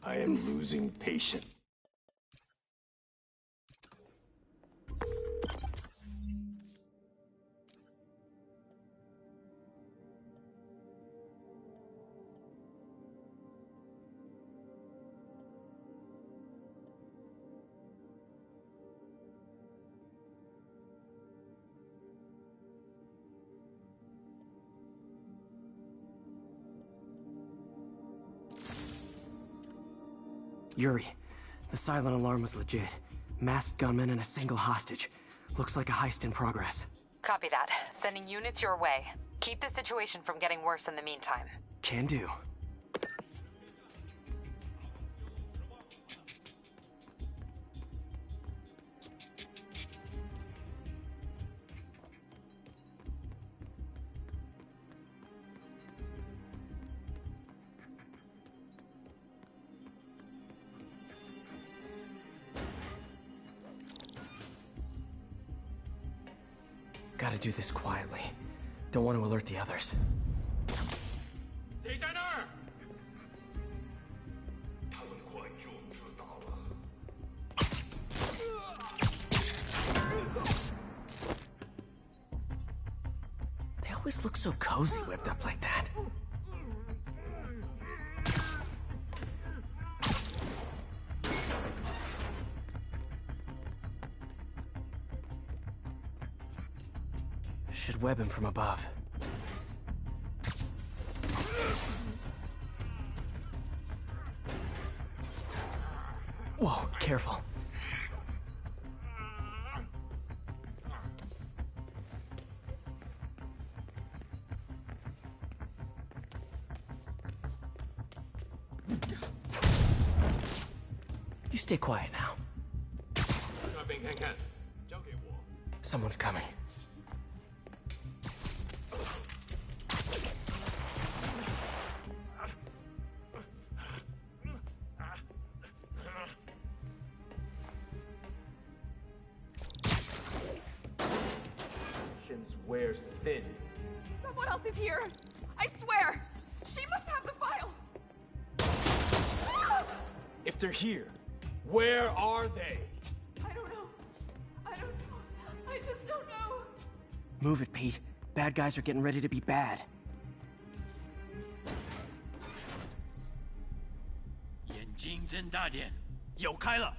I am losing patience. Yuri, the silent alarm was legit. Masked gunmen and a single hostage. Looks like a heist in progress. Copy that. Sending units your way. Keep the situation from getting worse in the meantime. Can do. Gotta do this quietly. Don't want to alert the others. They always look so cozy whipped up like that. Should web him from above. Whoa, careful. You stay quiet now. Someone's coming. Wears thin. Someone else is here. I swear. She must have the file. If they're here, where are they? I don't know. I don't know. I just don't know. Move it, Pete. Bad guys are getting ready to be bad. 眼睛睁大点，有开了。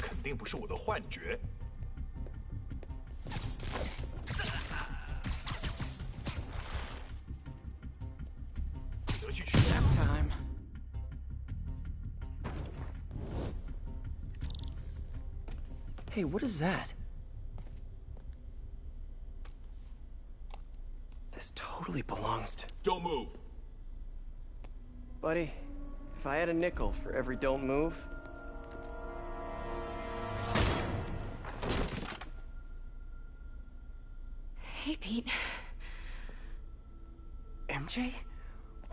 肯定不是我的幻觉。得去取。 Nap time. Hey, what is that? This totally belongs to... Don't move. Buddy, if I had a nickel for every don't move... Hey, Pete. MJ?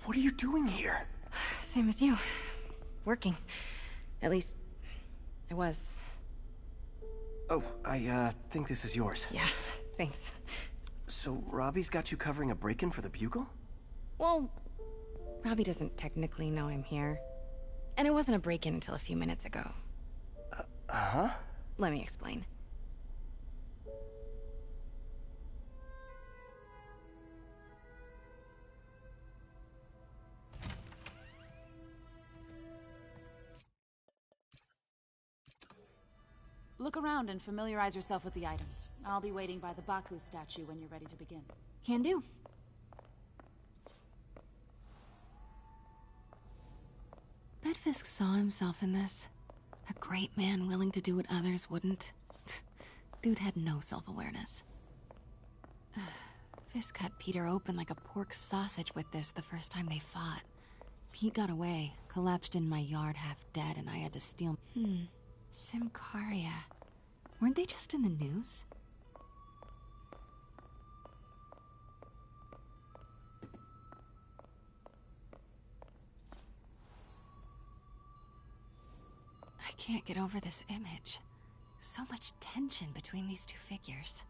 What are you doing here? Same as you. Working. At least, I was. Oh, I think this is yours. Yeah, thanks. So, Robbie's got you covering a break-in for the Bugle? Well, Robbie doesn't technically know I'm here. And it wasn't a break-in until a few minutes ago. Uh-huh? Let me explain. Look around and familiarize yourself with the items. I'll be waiting by the Baku statue when you're ready to begin. Can do. Bet Fisk saw himself in this. A great man willing to do what others wouldn't. Dude had no self-awareness. Fisk cut Peter open like a pork sausage with this the first time they fought. Pete got away, collapsed in my yard half dead, and I had to steal... Simcaria. Weren't they just in the news? I can't get over this image. So much tension between these two figures.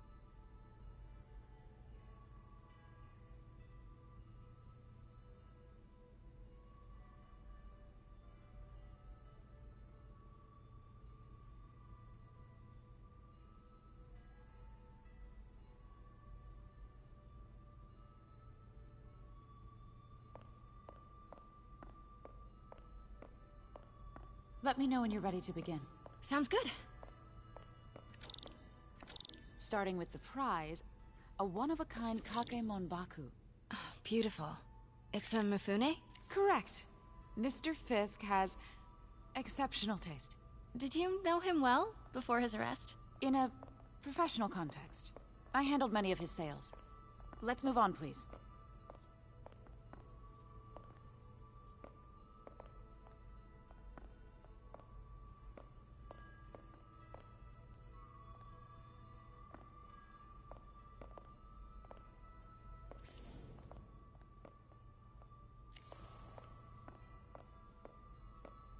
Let me know when you're ready to begin. Sounds good. Starting with the prize, a one-of-a-kind Kakemon Baku. Beautiful. It's a Mifune? Correct. Mr. Fisk has exceptional taste. Did you know him well before his arrest? In a professional context. I handled many of his sales. Let's move on, please.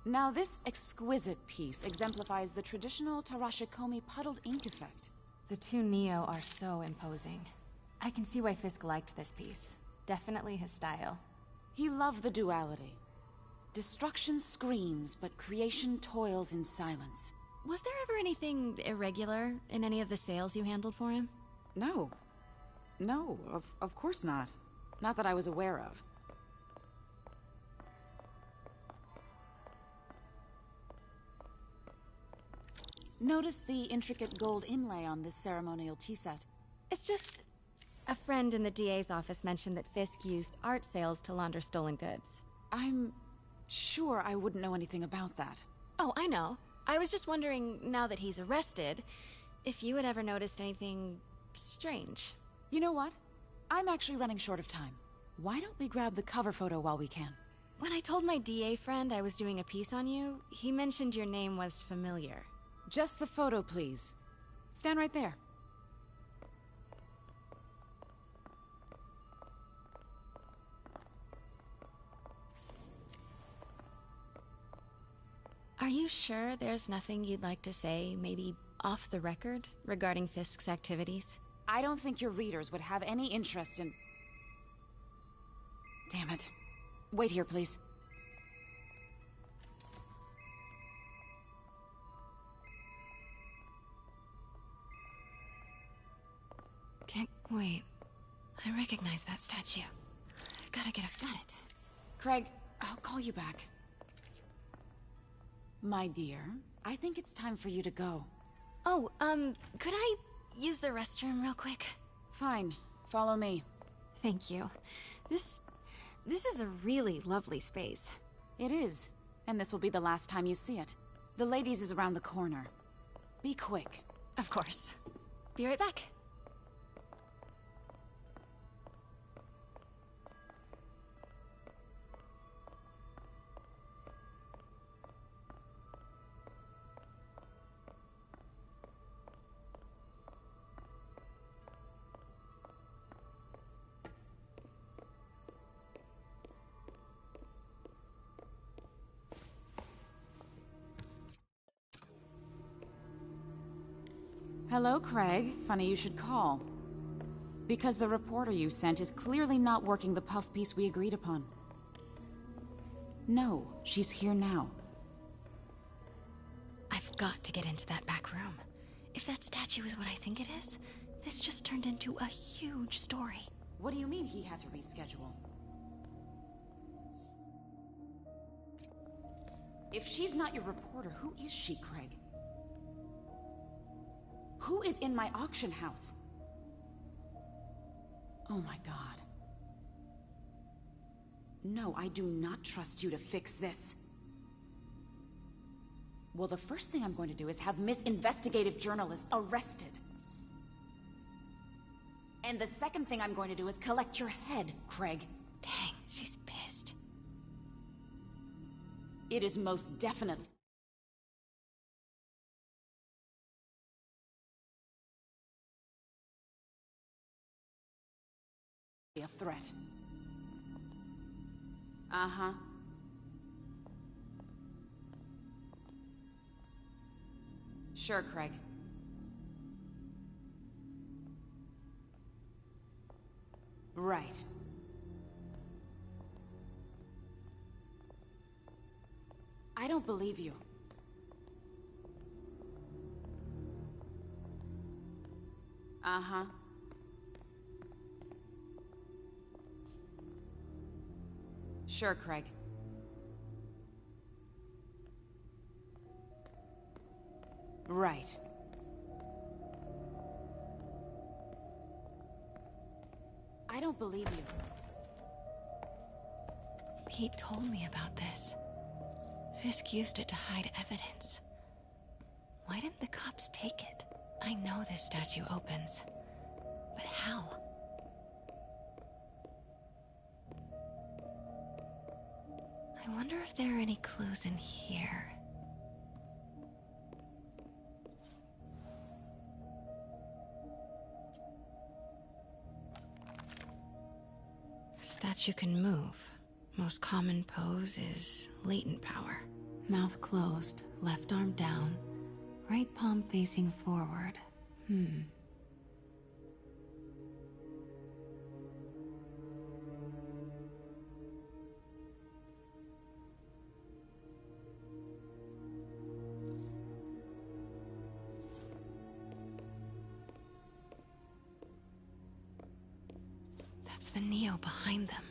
Now, this exquisite piece exemplifies the traditional Tarashikomi puddled ink effect. The two Neo are so imposing. I can see why Fisk liked this piece. Definitely his style. He loved the duality. Destruction screams, but creation toils in silence. Was there ever anything irregular in any of the sales you handled for him? No. No, of course not. Not that I was aware of. Notice the intricate gold inlay on this ceremonial tea set. It's just... a friend in the DA's office mentioned that Fisk used art sales to launder stolen goods. I'm sure I wouldn't know anything about that. Oh, I know. I was just wondering, now that he's arrested, if you had ever noticed anything strange. You know what? I'm actually running short of time. Why don't we grab the cover photo while we can? When I told my DA friend I was doing a piece on you, he mentioned your name was familiar. Just the photo, please. Stand right there. Are you sure there's nothing you'd like to say, maybe off the record, regarding Fisk's activities? I don't think your readers would have any interest in... Damn it. Wait here, please. Can't wait. I recognize that statue. Gotta get a... Got it. Craig, I'll call you back. My dear, I think it's time for you to go. Oh, could I use the restroom real quick? Fine. Follow me. Thank you. This is a really lovely space. It is. And this will be the last time you see it. The ladies is around the corner. Be quick. Of course. Be right back. Hello, Craig. Funny you should call. Because the reporter you sent is clearly not working the puff piece we agreed upon. No, she's here now. I've got to get into that back room. If that statue is what I think it is, this just turned into a huge story. What do you mean he had to reschedule? If she's not your reporter, who is she, Craig? Who is in my auction house? Oh my god. No, I do not trust you to fix this. Well, the first thing I'm going to do is have Miss Investigative Journalist arrested. And the second thing I'm going to do is collect your head, Craig. Dang, she's pissed. It is most definitely a threat. Uh-huh. Sure, Craig. Right. I don't believe you. Uh-huh. Sure, Craig. Right. I don't believe you. Pete told me about this. Fisk used it to hide evidence. Why didn't the cops take it? I know this statue opens. But how? I wonder if there are any clues in here. Statue can move. Most common pose is latent power. Mouth closed, left arm down, right palm facing forward. That's the Neo behind them.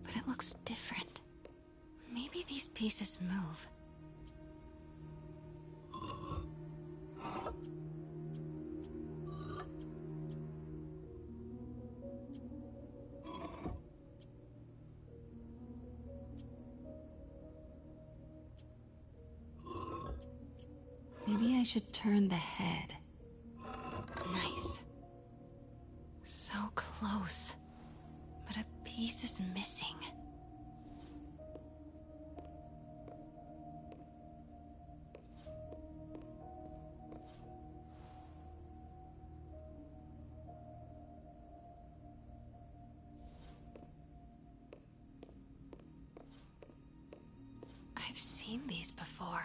But it looks different. Maybe these pieces move. Maybe I should turn the head. Nice. So close. But a piece is missing. I've seen these before.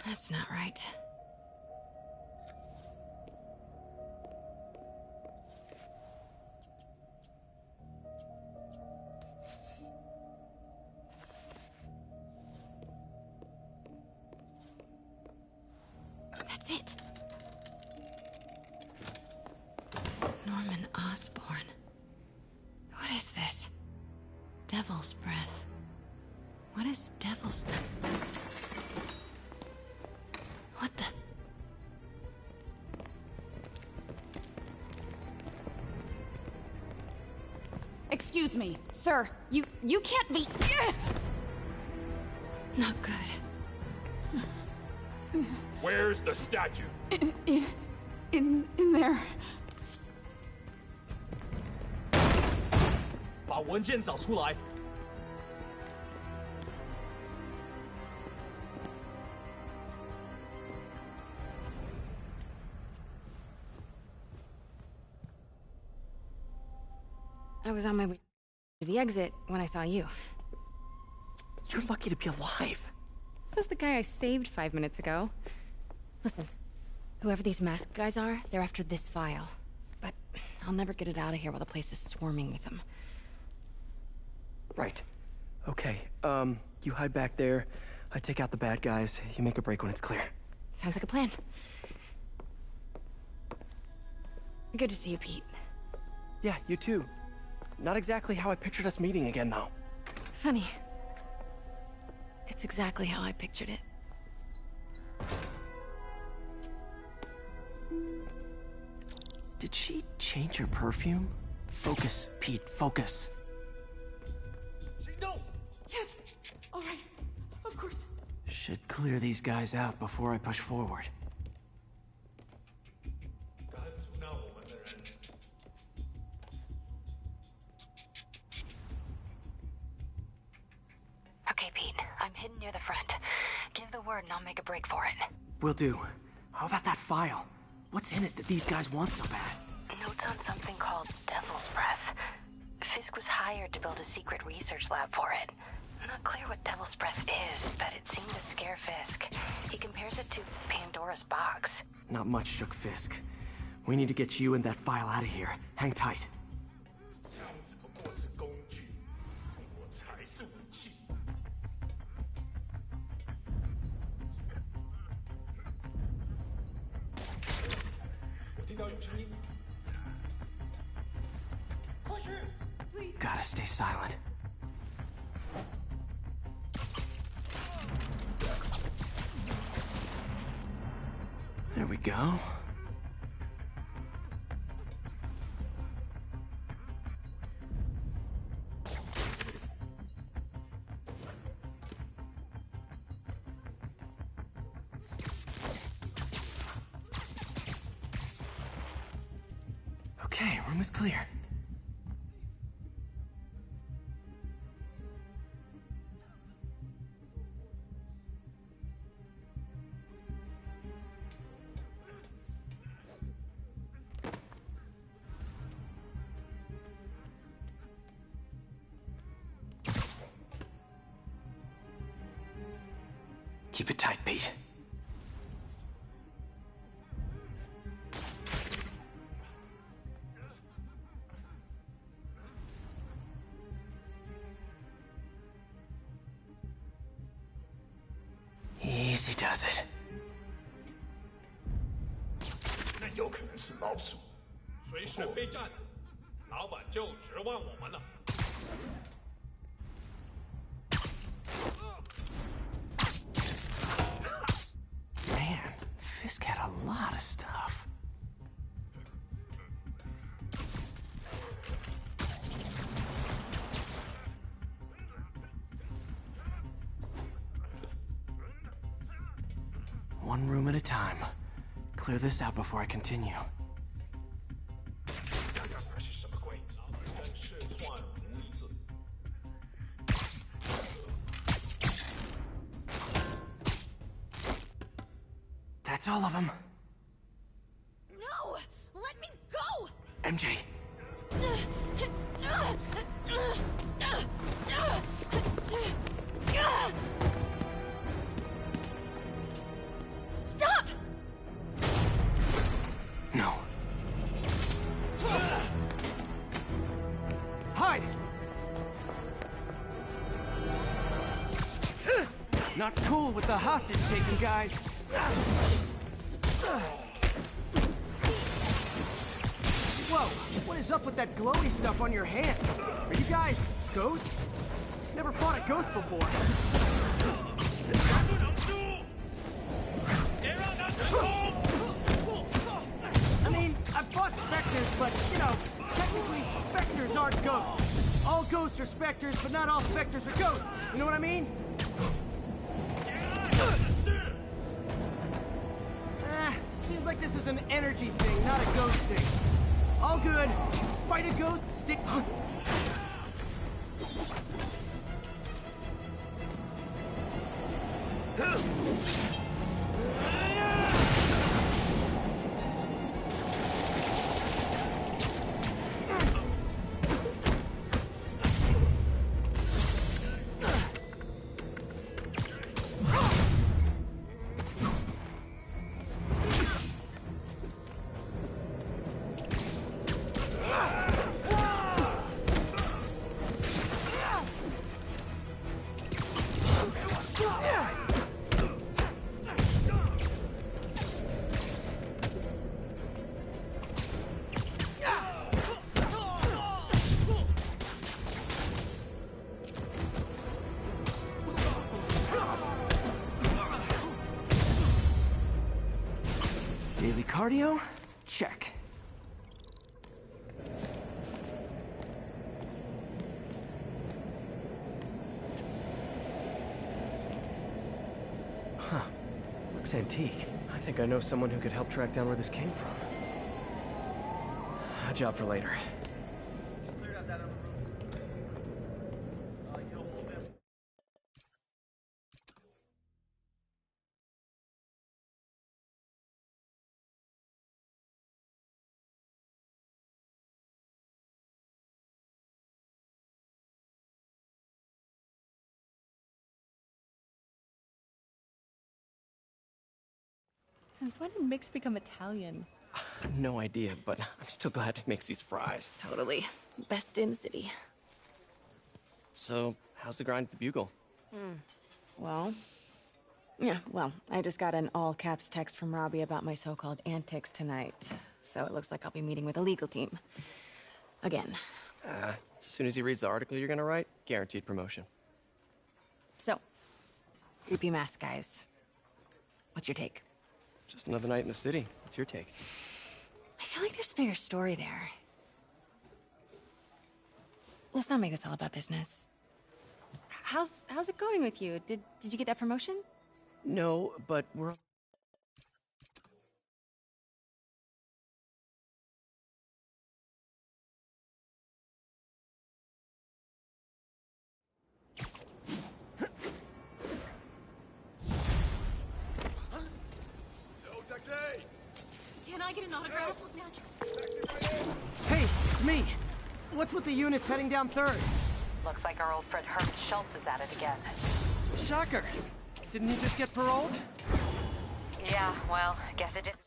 That's not right. That's it. Norman Osborn. What is this? Devil's breath. What is devil's... What the... Excuse me, sir. You can't be... Not good. Where's the statue? In there. 把文件找出来。I was on my way to the exit when I saw you. You're lucky to be alive. Says the guy I saved 5 minutes ago. Listen, whoever these masked guys are, they're after this file. But I'll never get it out of here while the place is swarming with them. Right. Okay, you hide back there. I take out the bad guys. You make a break when it's clear. Sounds like a plan. Good to see you, Pete. Yeah, you too. Not exactly how I pictured us meeting again, though. Funny. It's exactly how I pictured it. Did she change her perfume? Focus, Pete, focus. Yes! Alright. Of course. Should clear these guys out before I push forward. Okay, Pete. I'm hidden near the front. Give the word and I'll make a break for it. Will do. How about that file? What's in it that these guys want so bad? Notes on something called Devil's Breath. Fisk was hired to build a secret research lab for it. Not clear what Devil's Breath is, but it seemed to scare Fisk. He compares it to Pandora's box. Not much shook Fisk. We need to get you and that file out of here. Hang tight. Gotta stay silent. There we go. Okay, room is clear. Keep it tight, Pete. Easy does it. 那有可能是老鼠，随时备战。老板就指望我们了。 Man, Fisk had a lot of stuff. One room at a time. Clear this out before I continue. 看看那是什么鬼？真是乱无一字。 That's all of them. No! Let me go! MJ. Stop! No. Hide! Not cool with the hostage taking, guys. Whoa, what is up with that glowy stuff on your hand? Are you guys ghosts? Never fought a ghost before. I mean, I've fought specters, but, you know, technically specters aren't ghosts. All ghosts are specters, but not all specters are ghosts. You know what I mean? Seems like this is an energy thing, not a ghost thing. All good. Fight a ghost, stick... Cardio? Check. Huh. Looks antique. I think I know someone who could help track down where this came from. A job for later. Since when did Mix become Italian? No idea, but I'm still glad he makes these fries. Totally. Best in the city. So, how's the grind at the Bugle? Well, I just got an all-caps text from Robbie about my so-called antics tonight. So it looks like I'll be meeting with the legal team. Again. As soon as he reads the article you're gonna write, guaranteed promotion. So, creepy mask guys. What's your take? Just another night in the city. What's your take? I feel like there's a bigger story there. Let's not make this all about business. How's it going with you? Did you get that promotion? No, but we're... Can I get an autograph? Hey, it's me. What's with the units heading down 3rd? Looks like our old friend Herman Schultz is at it again. Shocker. Didn't he just get paroled? Yeah, well, I guess it didn't.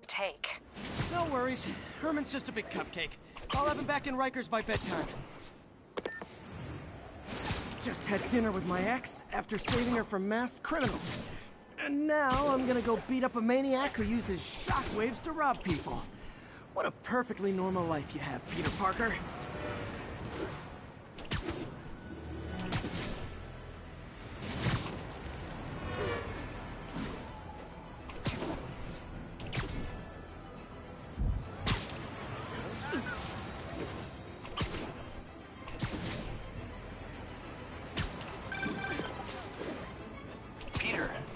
Take. No worries. Herman's just a big cupcake. I'll have him back in Rikers by bedtime. Just had dinner with my ex after saving her from masked criminals. And now I'm gonna go beat up a maniac who uses shockwaves to rob people. What a perfectly normal life you have, Peter Parker.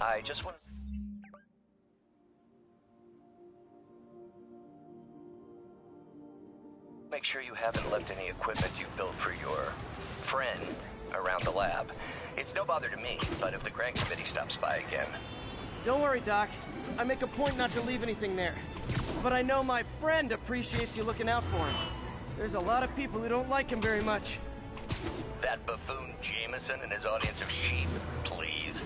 I just want... Make sure you haven't left any equipment you built for your friend around the lab. It's no bother to me, but if the grant committee stops by again... Don't worry, Doc. I make a point not to leave anything there. But I know my friend appreciates you looking out for him. There's a lot of people who don't like him very much. That buffoon Jameson and his audience of sheep, please.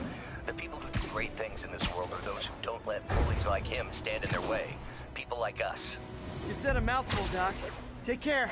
The people who do great things in this world are those who don't let bullies like him stand in their way. People like us. You said a mouthful, Doc. Take care.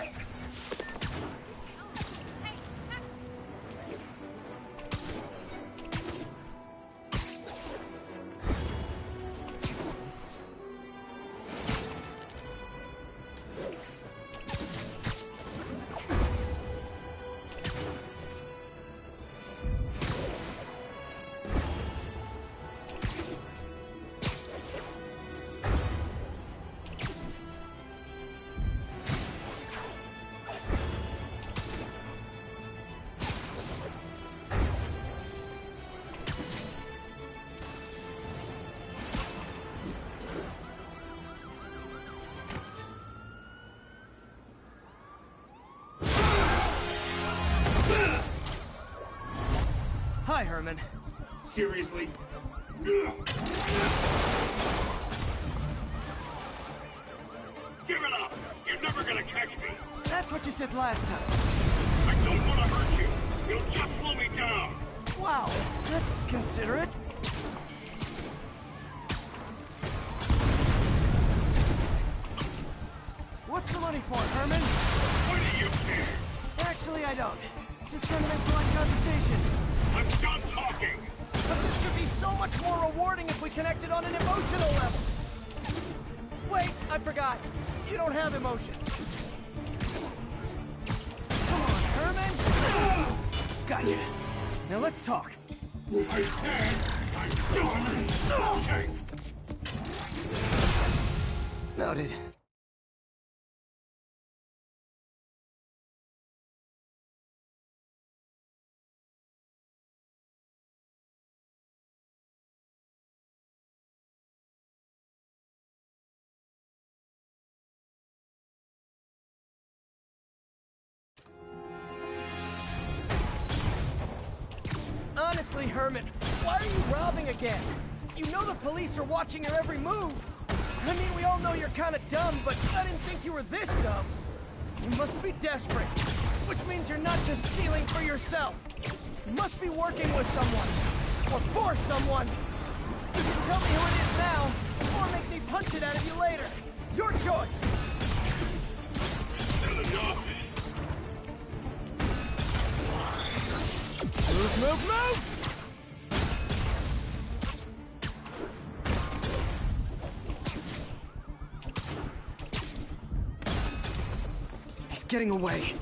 Hi, Herman. Seriously? Give it up! You're never gonna catch me! That's what you said last time. I don't want to hurt you! You'll just slow me down! Wow, that's considerate. What's the money for, Herman? What do you care? Actually, I don't. Just trying to make polite conversation. I'm done talking! But this could be so much more rewarding if we connected on an emotional level. Wait, I forgot. You don't have emotions. Come on, Herman. Gotcha. Now let's talk. I said I'm done talking! Noted. Honestly, Herman, why are you robbing again? You know the police are watching your every move. I mean, we all know you're kind of dumb, but I didn't think you were this dumb. You must be desperate, which means you're not just stealing for yourself. You must be working with someone, or for someone. You can tell me who it is now, or make me punch it out of you later. Your choice. Move, move, move! He's getting away.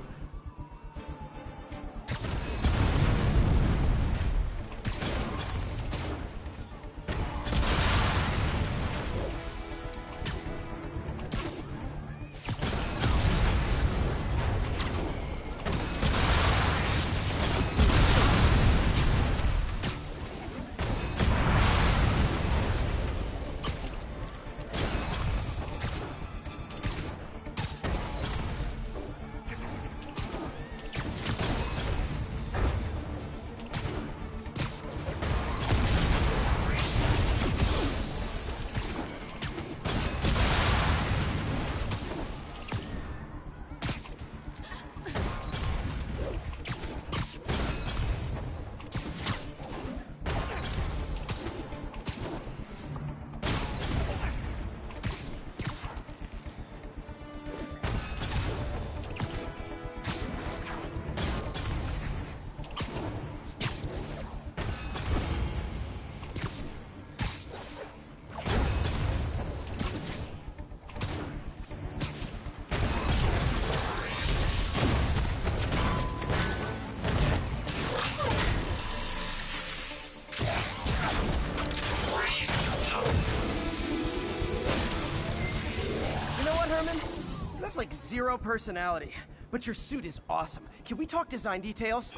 Like zero personality, but your suit is awesome. Can we talk design details?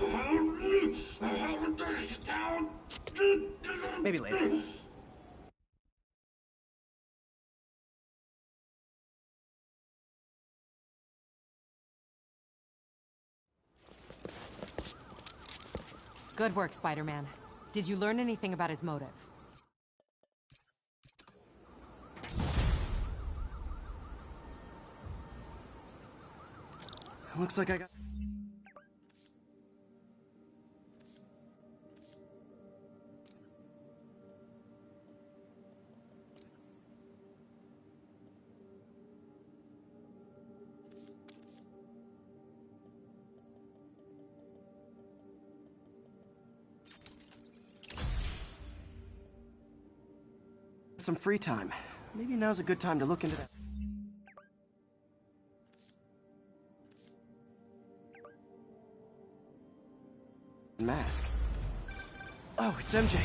Maybe later. Good work, Spider-Man. Did you learn anything about his motive? Looks like I got... some free time. Maybe now's a good time to look into that. Mask. Oh, it's MJ.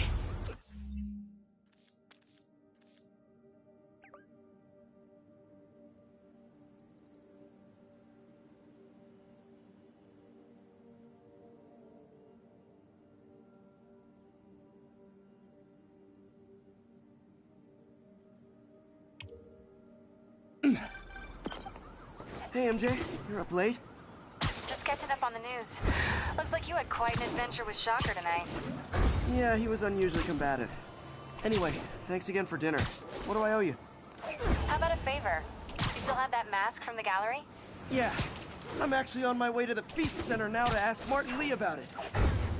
Hey, MJ. You're up late? Just catching up on the news. Looks like you had quite an adventure with Shocker tonight. Yeah, he was unusually combative. Anyway, thanks again for dinner. What do I owe you? How about a favor? You still have that mask from the gallery? Yeah. I'm actually on my way to the Feast Center now to ask Martin Lee about it.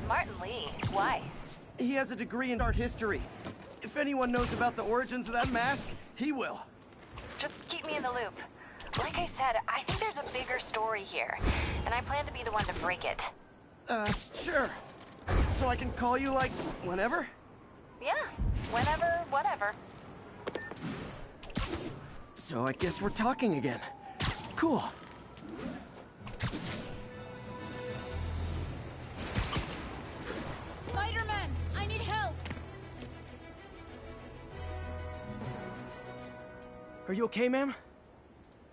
Martin Lee? Why? He has a degree in art history. If anyone knows about the origins of that mask, he will. Just keep me in the loop. Like I said, I think there's a bigger story here, and I plan to be the one to break it. Sure. So I can call you, like, whenever? Yeah, whenever, whatever. So I guess we're talking again. Cool. Spiderman! I need help! Are you okay, ma'am?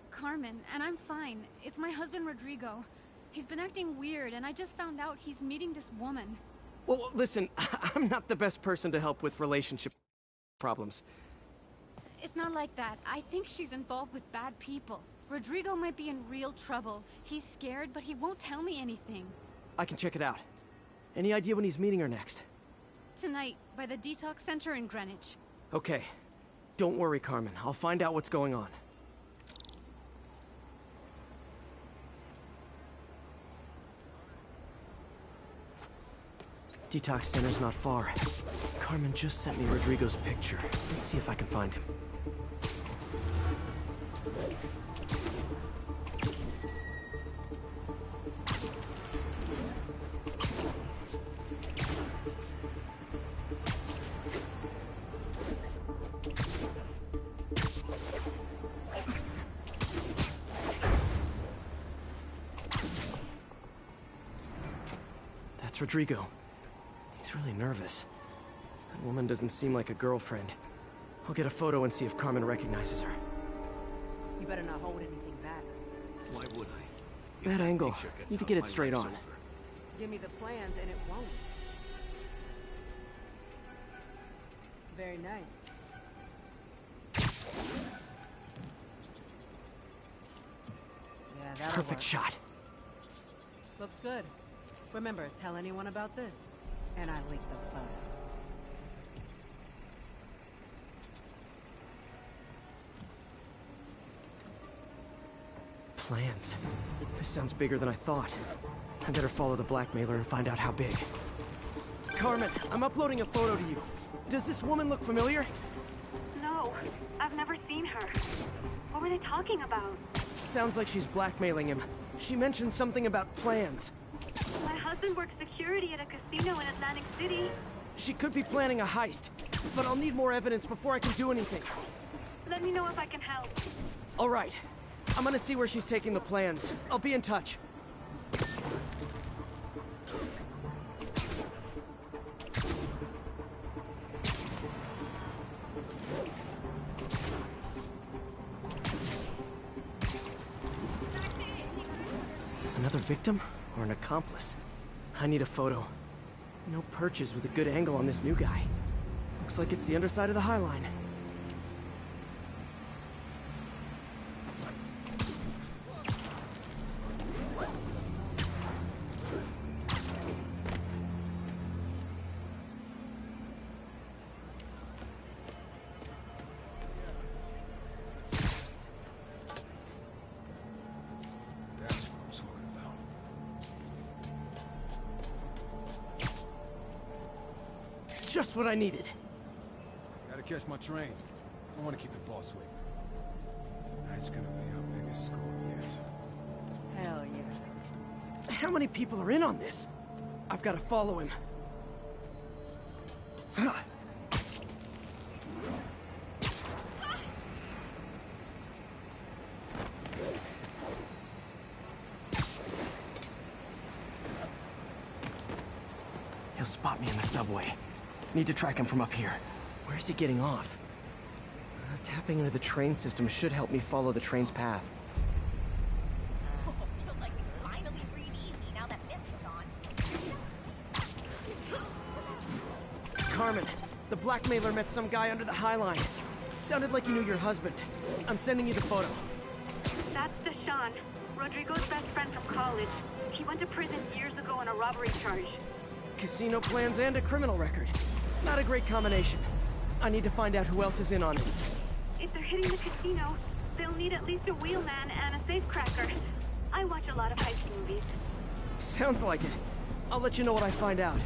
Carmen, and I'm fine. It's my husband, Rodrigo. He's been acting weird, and I just found out he's meeting this woman. Well, listen, I'm not the best person to help with relationship problems. It's not like that. I think she's involved with bad people. Rodrigo might be in real trouble. He's scared, but he won't tell me anything. I can check it out. Any idea when he's meeting her next? Tonight, by the detox center in Greenwich. Okay. Don't worry, Carmen. I'll find out what's going on. Detox center's not far. Carmen just sent me Rodrigo's picture. Let's see if I can find him. That's Rodrigo. He's really nervous. That woman doesn't seem like a girlfriend. I'll get a photo and see if Carmen recognizes her. You better not hold anything back. Why would I? That angle. Need to get it straight on. Give me the plans and it won't. Very nice. Yeah, that'll Perfect work. shot. Looks good. Remember, tell anyone about this, and I leak the photo. Plans. This sounds bigger than I thought. I better follow the blackmailer and find out how big. Carmen, I'm uploading a photo to you. Does this woman look familiar? No, I've never seen her. What were they talking about? Sounds like she's blackmailing him. She mentioned something about plans. My husband works security at a casino in Atlantic City. She could be planning a heist, but I'll need more evidence before I can do anything. Let me know if I can help. All right. I'm gonna see where she's taking the plans. I'll be in touch. Another victim or an accomplice? I need a photo. No perches with a good angle on this new guy. Looks like it's the underside of the High Line. That's what I'm talking about. Just what I needed. Gotta catch my train. I want to keep the boss waiting. Tonight's gonna be our biggest score yet. Hell yeah. How many people are in on this? I've got to follow him. He'll spot me in the subway. Need to track him from up here. Where's he getting off? Tapping into the train system should help me follow the train's path. Feels like we finally breathe easy now that this is gone. Carmen, the blackmailer met some guy under the High Line. Sounded like you knew your husband. I'm sending you the photo. That's Deshaun, Rodrigo's best friend from college. He went to prison years ago on a robbery charge. Casino plans and a criminal record. Not a great combination. I need to find out who else is in on it. If they're hitting the casino, they'll need at least a wheelman and a safecracker. I watch a lot of heist movies. Sounds like it. I'll let you know what I find out.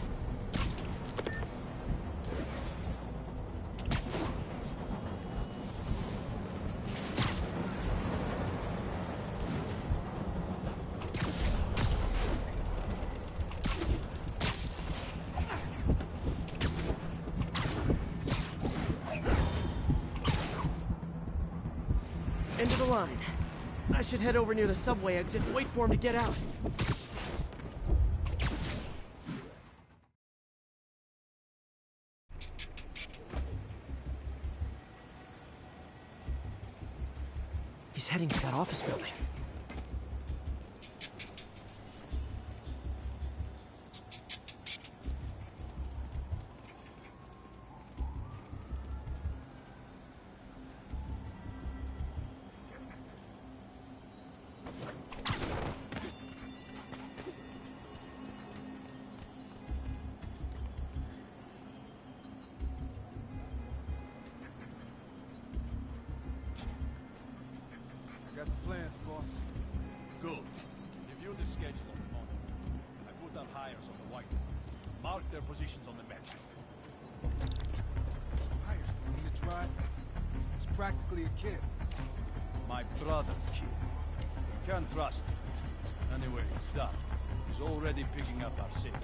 the line. I should head over near the subway exit, wait for him to get out. He's heading to that office building. Got the plans, boss. Good. Review the schedule of the morning. I put down hires on the whiteboard. Mark their positions on the map. Hires in the drive. He's practically a kid. My brother's kid. You can't trust him. Anyway, it's done. He's already picking up our signal.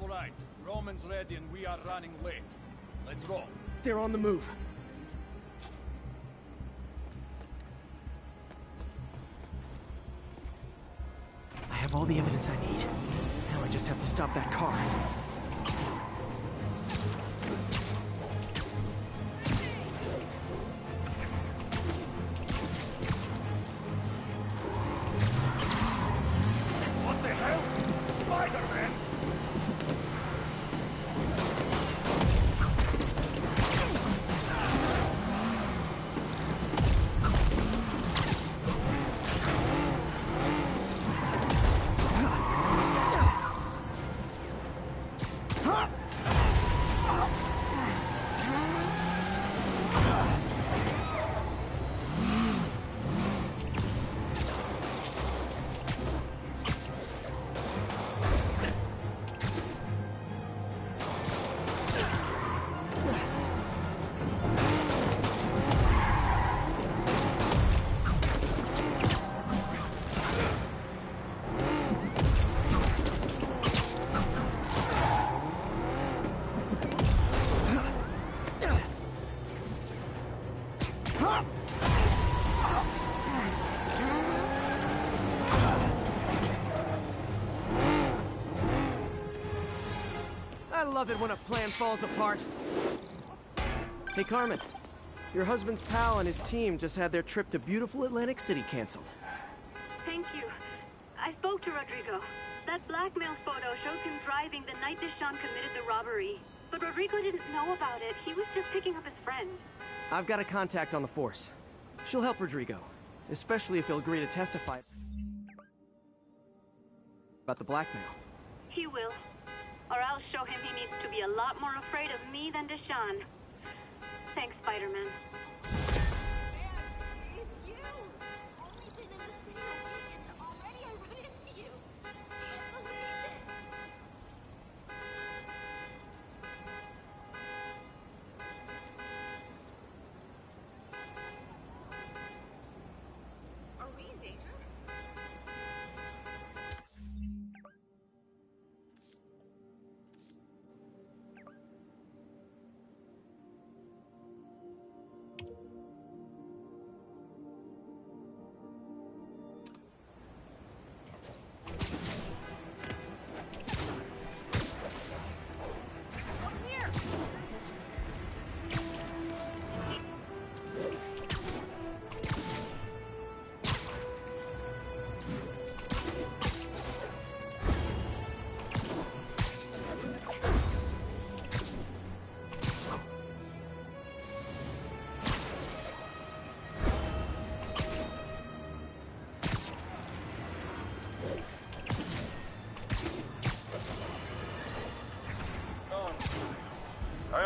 All right, Roman's ready and we are running late. Let's go. They're on the move. I have all the evidence I need. Now I just have to stop that car. What the hell? Spiderman! I love it when a plan falls apart. Hey, Carmen. Your husband's pal and his team just had their trip to beautiful Atlantic City canceled. Thank you. I spoke to Rodrigo. That blackmail photo shows him driving the night Deshawn committed the robbery. But Rodrigo didn't know about it. He was just picking up his friend. I've got a contact on the force. She'll help Rodrigo, especially if he'll agree to testify about the blackmail. He will. Or I'll show him he needs to be a lot more afraid of me than Deshawn. Thanks, Spiderman.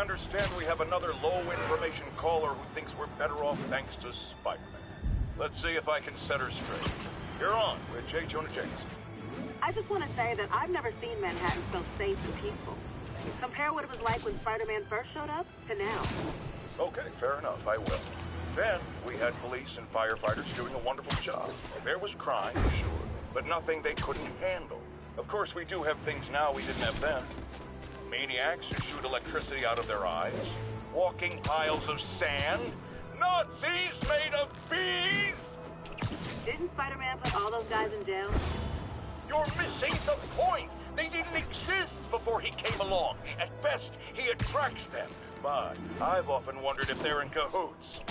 understand we have another low-information caller who thinks we're better off thanks to Spiderman. Let's see if I can set her straight. You're on with J. Jonah Jameson. I just want to say that I've never seen Manhattan so safe and peaceful. Compare what it was like when Spider-Man first showed up to now. Okay, fair enough, I will. Then, we had police and firefighters doing a wonderful job. There was crime, sure, but nothing they couldn't handle. Of course, we do have things now we didn't have then. Maniacs who shoot electricity out of their eyes, walking piles of sand, Nazis made of bees! Didn't Spider-Man put all those guys in jail? You're missing the point! They didn't exist before he came along. At best, he attracts them. But I've often wondered if they're in cahoots.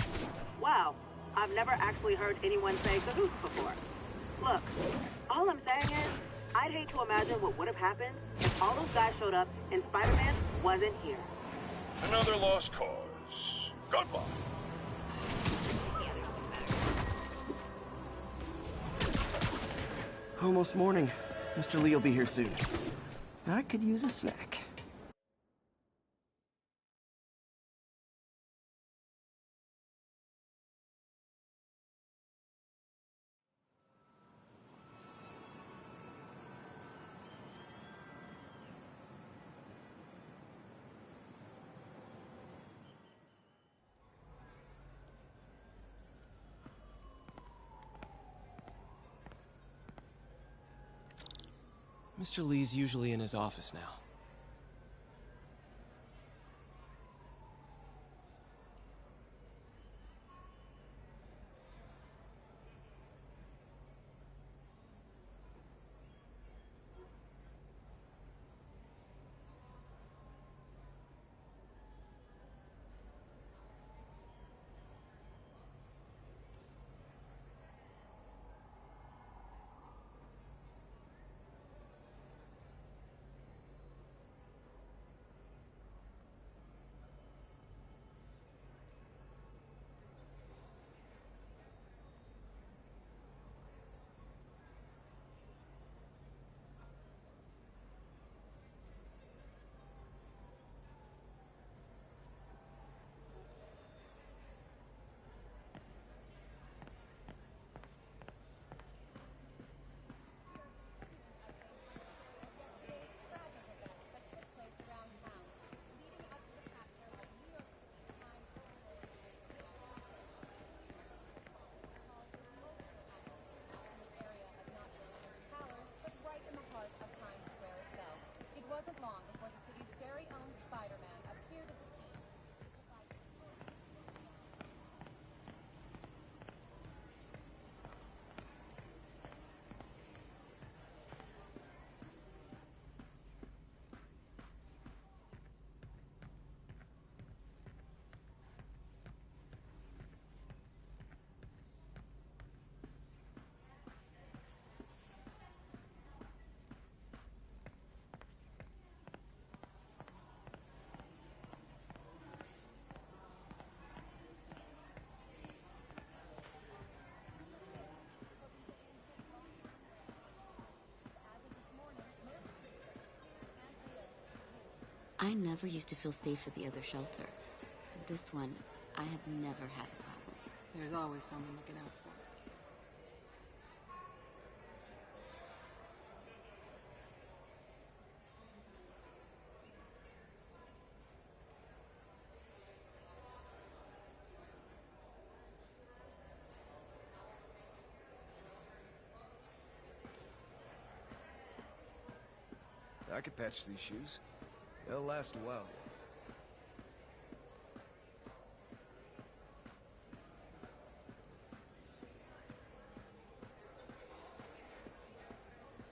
Wow, I've never actually heard anyone say cahoots before. Look, all I'm saying is, I'd hate to imagine what would have happened if all those guys showed up and Spider-Man wasn't here. Another lost cause. Goodbye. Almost morning. Mr. Lee will be here soon. I could use a snack. Mr. Lee's usually in his office now. wasn't long before the city's very own Spider-Man appeared at the scene. I never used to feel safe at the other shelter. But this one, I have never had a problem. There's always someone looking out for us. I could patch these shoes. They'll last a while.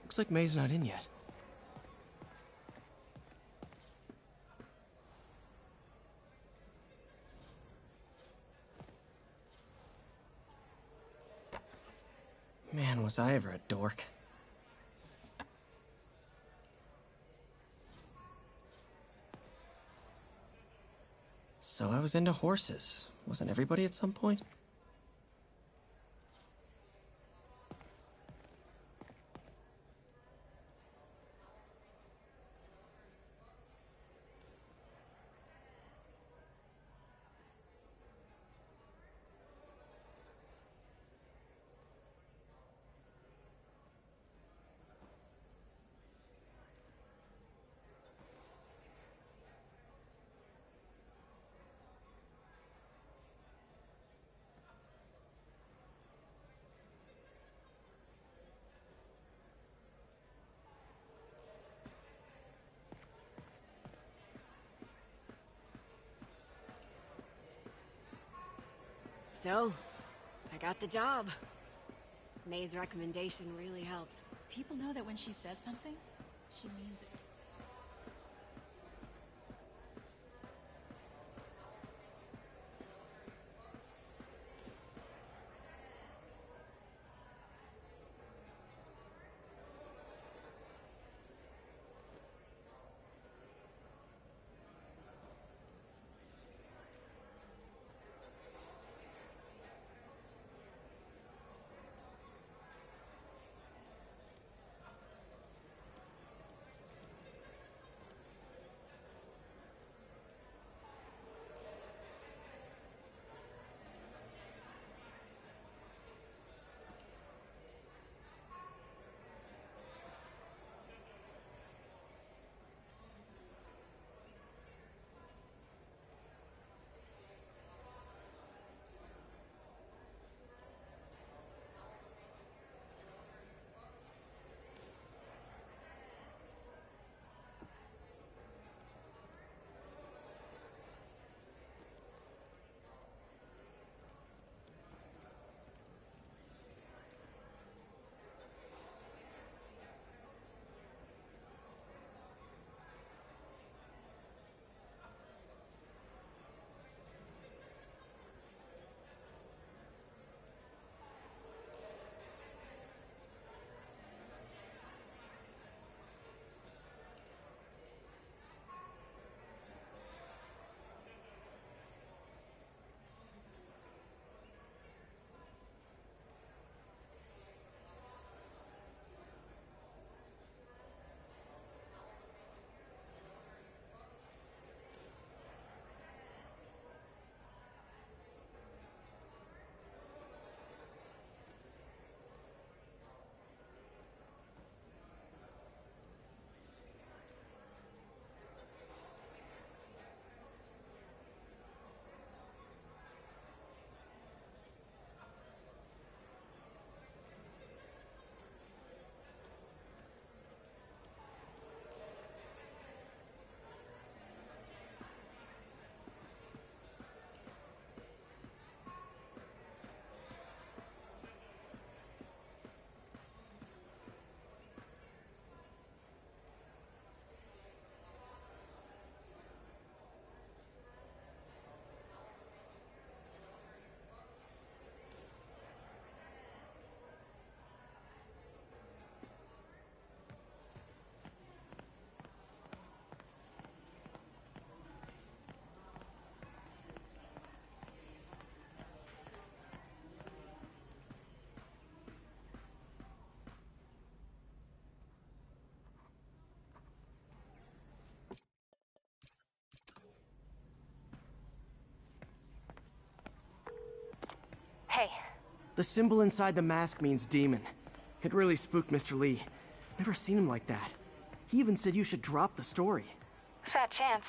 Looks like May's not in yet. Man, was I ever a dork. So I was into horses. Wasn't everybody at some point? So, I got the job. May's recommendation really helped. People know that when she says something, she means it. Hey. The symbol inside the mask means demon. It really spooked Mr. Lee. Never seen him like that. He even said you should drop the story. Fat chance.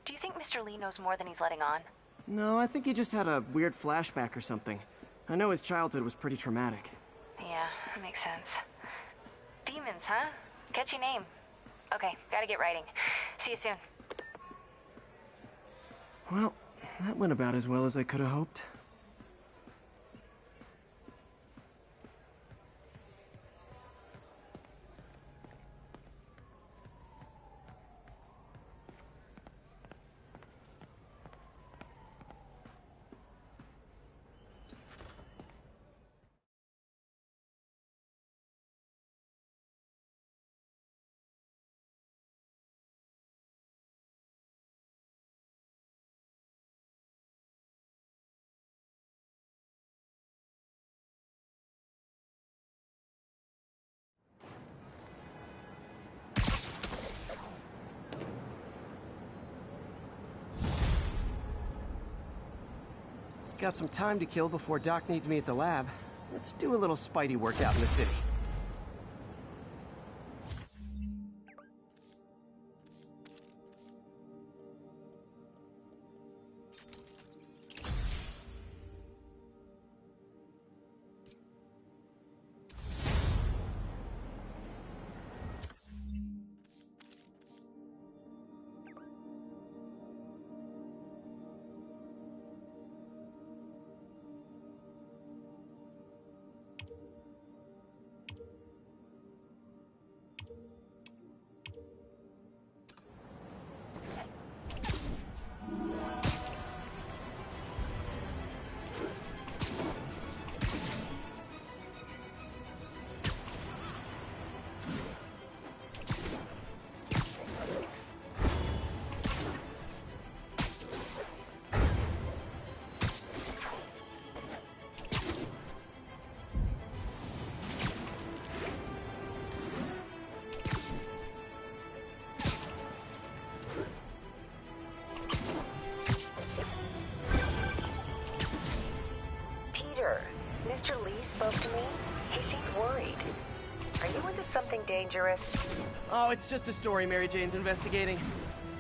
Do you think Mr. Lee knows more than he's letting on? No, I think he just had a weird flashback or something. I know his childhood was pretty traumatic. Yeah, that makes sense. Demons, huh? Catchy name. Okay, gotta get writing. See you soon. Well, that went about as well as I could have hoped. Got some time to kill before Doc needs me at the lab. Let's do a little Spidey workout in the city. dangerous? Oh, it's just a story Mary Jane's investigating.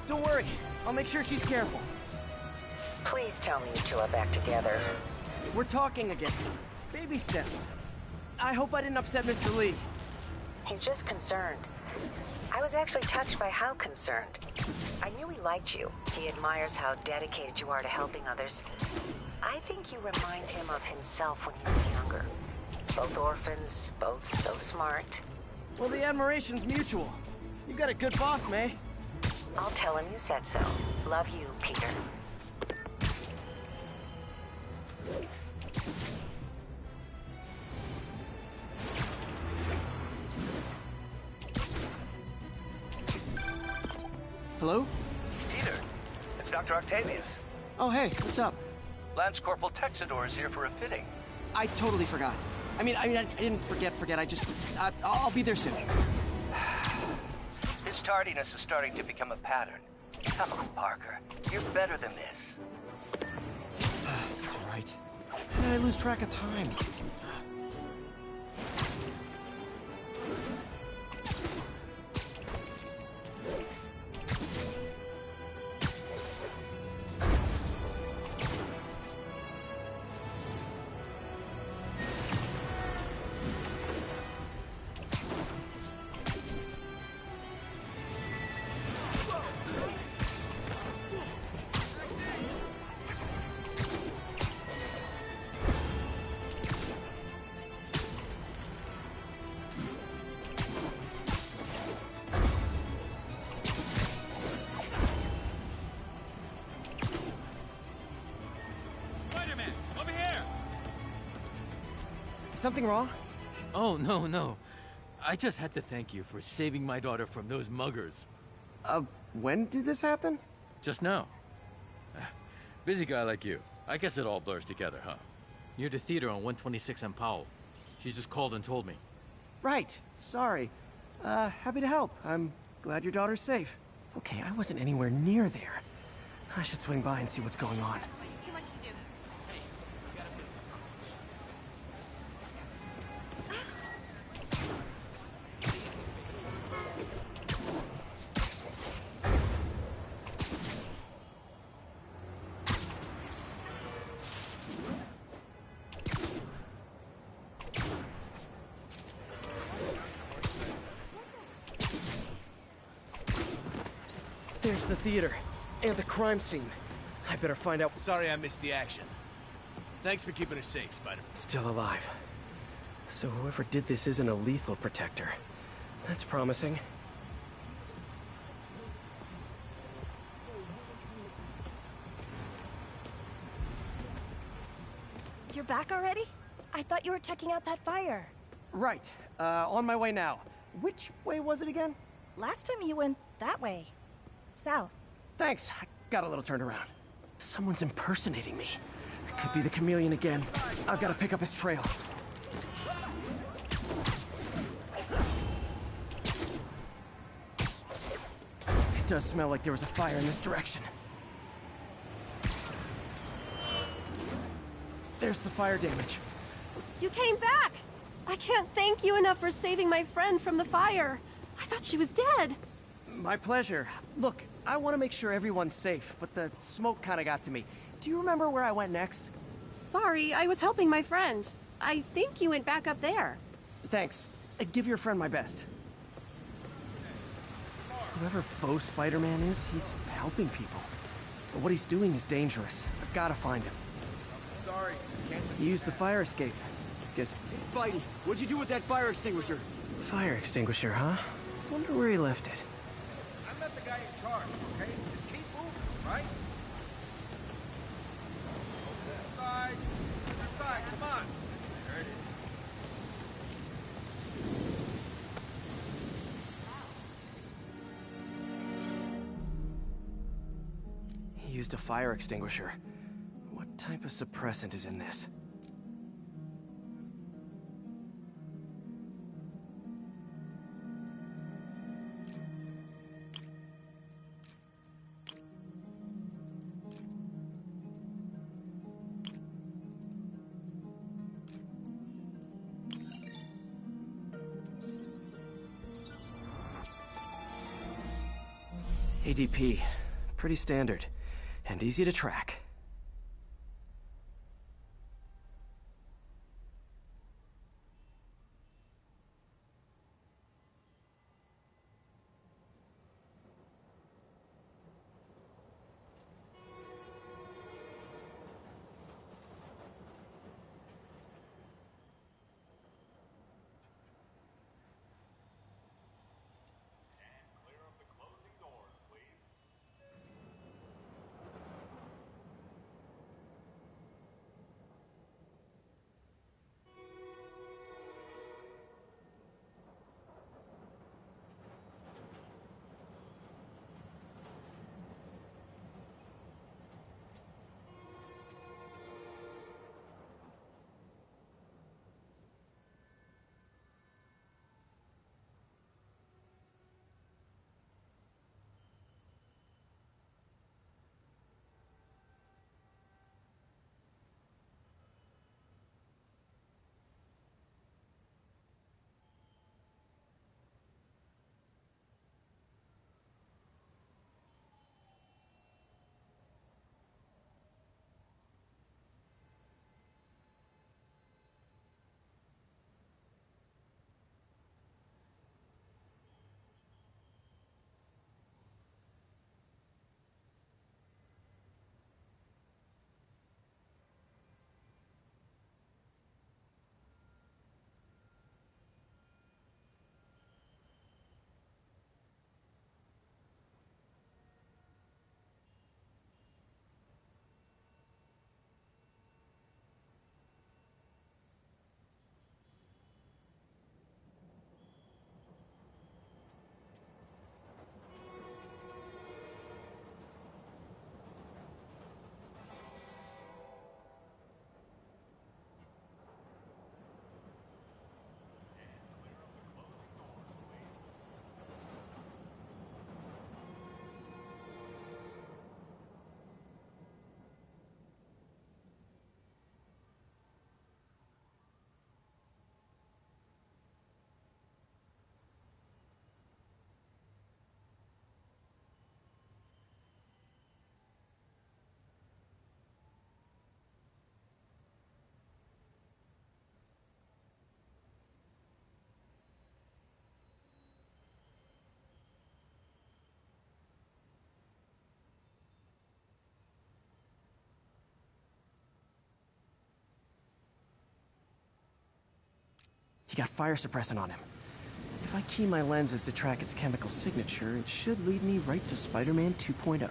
Don't worry, I'll make sure she's careful. Please tell me you two are back together. We're talking again. Baby steps. I hope I didn't upset Mr. Lee. He's just concerned. I was actually touched by how concerned. I knew he liked you. He admires how dedicated you are to helping others. I think you remind him of himself when he was younger. Both orphans, both so smart. Well, the admiration's mutual. You got a good boss, May. I'll tell him you said so. Love you, Peter. Hello? Peter, it's Dr. Octavius. Oh, hey, what's up? Lance Corporal Texador is here for a fitting. I totally forgot. I didn't forget. I'll be there soon. This tardiness is starting to become a pattern. Come on, Parker. You're better than this. That's right. How did I lose track of time? Spiderman, over here! Something wrong? Oh, no. I just had to thank you for saving my daughter from those muggers. When did this happen? Just now. Busy guy like you. I guess it all blurs together, huh? Near the theater on 126 and Powell. She just called and told me. Right. Sorry. Happy to help. I'm glad your daughter's safe. Okay, I wasn't anywhere near there. I should swing by and see what's going on. There's the theater, and the crime scene. I better find out. Sorry I missed the action. Thanks for keeping us safe, Spider-Man. Still alive. So whoever did this isn't a lethal protector. That's promising. You're back already? I thought you were checking out that fire. Right. On my way now. Which way was it again? Last time you went that way. South. Thanks. I got a little turned around. Someone's impersonating me. It could be the chameleon again. I've got to pick up his trail. It does smell like there was a fire in this direction. There's the fire damage. You came back! I can't thank you enough for saving my friend from the fire. I thought she was dead. My pleasure. Look, I want to make sure everyone's safe, but the smoke kind of got to me. Do you remember where I went next? Sorry, I was helping my friend. I think you went back up there. Thanks. Give your friend my best. Whoever faux Spider-Man is, he's helping people. But what he's doing is dangerous. I've got to find him. Sorry, can't... He used the fire escape. Guess... Hey, Spidey, what'd you do with that fire extinguisher? Fire extinguisher, huh? Wonder where he left it. I'm not the guy in charge, okay? Just keep moving, right? This side, come on. There it is. He used a fire extinguisher. What type of suppressant is in this? ADP. Pretty standard. And easy to track. He got fire suppressant on him. If I key my lenses to track its chemical signature, it should lead me right to Spider-Man 2.0.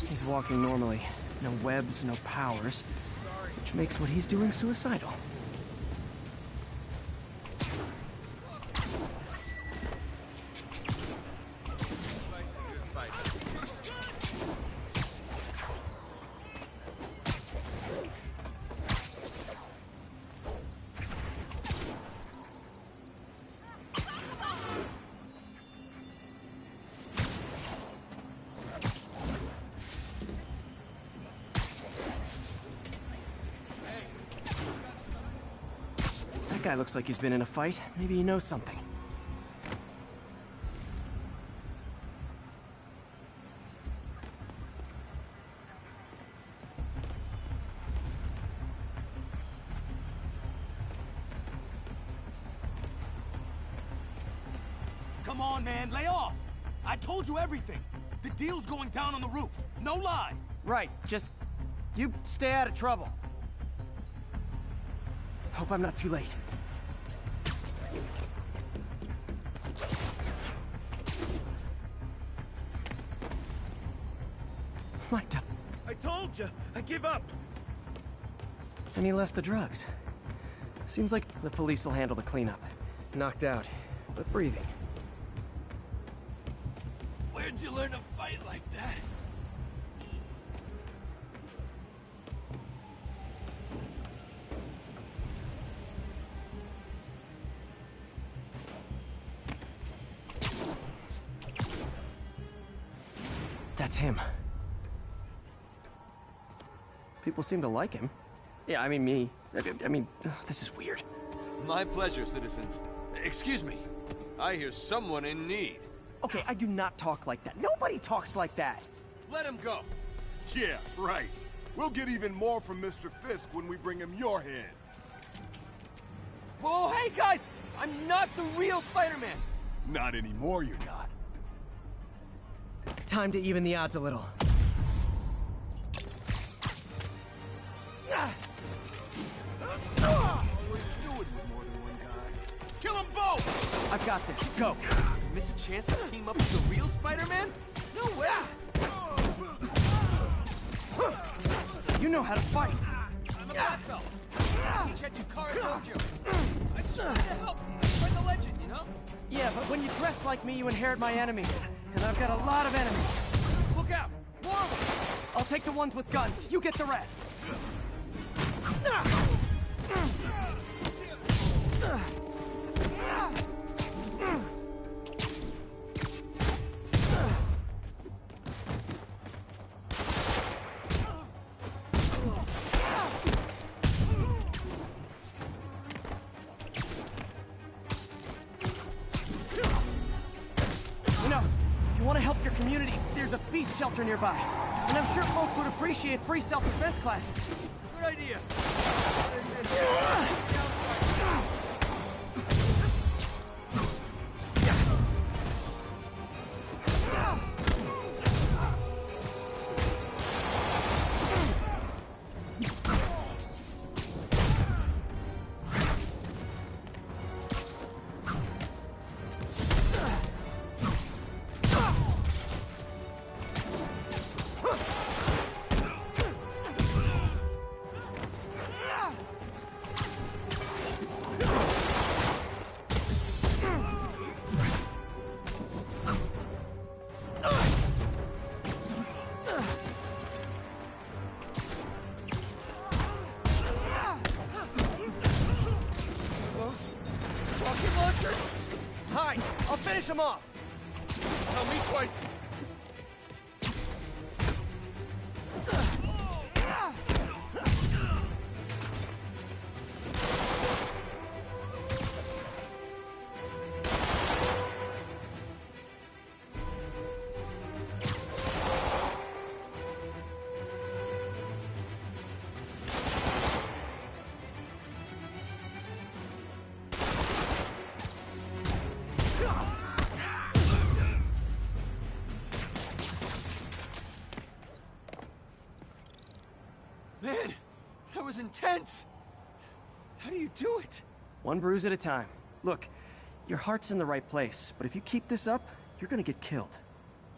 He's walking normally. No webs, no powers. Which makes what he's doing suicidal. That guy looks like he's been in a fight. Maybe he knows something. Come on, man, lay off! I told you everything. The deal's going down on the roof. No lie. Right, just... you stay out of trouble. Hope I'm not too late. I told you, I give up. And he left the drugs. Seems like the police will handle the cleanup. Knocked out, but breathing. Where'd you learn to fight like that? That's him. People seem to like him. Yeah, I mean me. I mean, this is weird. My pleasure, citizens. Excuse me. I hear someone in need. Okay, I do not talk like that. Nobody talks like that. Let him go. Yeah, right. We'll get even more from Mr. Fisk when we bring him your head. Whoa, hey guys! I'm not the real Spider-Man! Not anymore, you're not. Time to even the odds a little. Always knew it was more than one guy. Kill them both! I've got this. Go. Miss a chance to team up with the real Spider-Man? No way! You know how to fight. I'm a black belt. Teach at Chikara Dojo. I just wanted to help. Spread the legend, you know? Yeah, but when you dress like me, you inherit my enemies. And I've got a lot of enemies. Look out! More of them! I'll take the ones with guns. You get the rest. You know, if you want to help your community, there's a feast shelter nearby. And I'm sure folks would appreciate free self-defense classes. Good idea. Rocket launcher? Hi, I'll finish him off. Tell me twice. Man, that was intense. How do you do it? One bruise at a time. Look, your heart's in the right place, but if you keep this up, you're gonna get killed.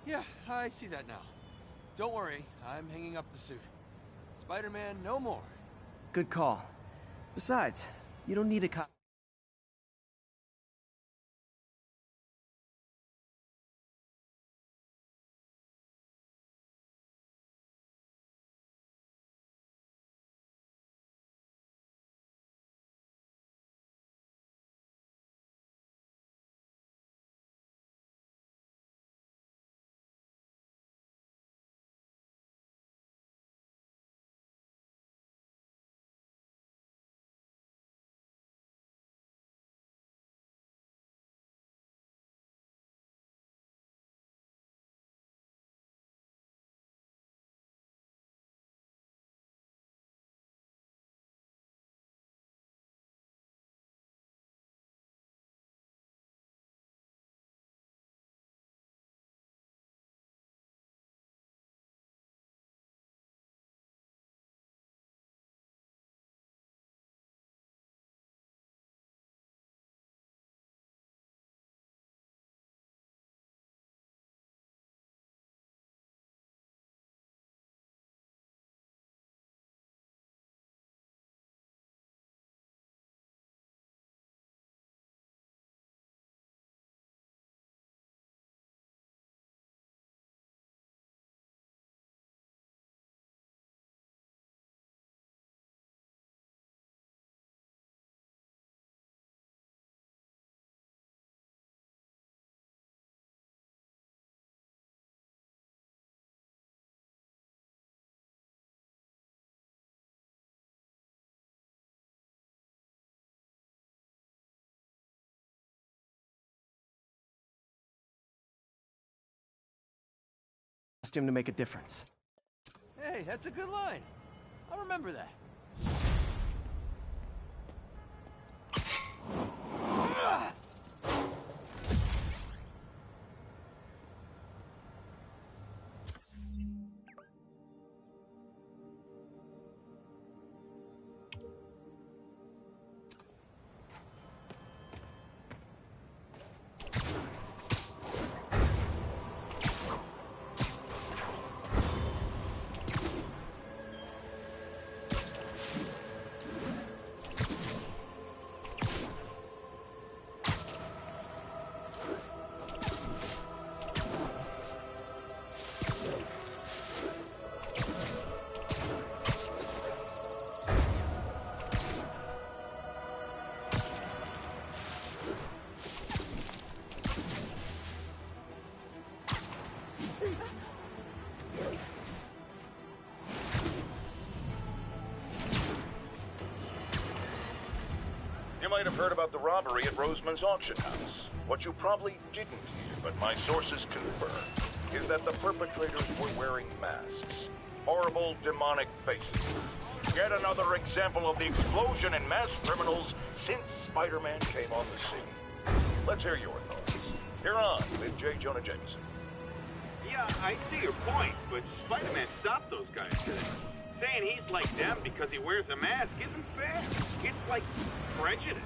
Yeah, I see that now. Don't worry, I'm hanging up the suit. Spider-Man, no more. Good call. Besides, you don't need a cop. costume to make a difference. Hey, that's a good line. I'll remember that. You might have heard about the robbery at Roseman's auction house. What you probably didn't hear, but my sources confirm, is that the perpetrators were wearing masks. Horrible, demonic faces. Yet another example of the explosion in mass criminals since Spider-Man came on the scene. Let's hear your thoughts. Here on with J. Jonah Jameson. Yeah, I see your point, but Spider-Man stopped those guys today. Saying he's like them because he wears a mask isn't fair. It's like prejudice.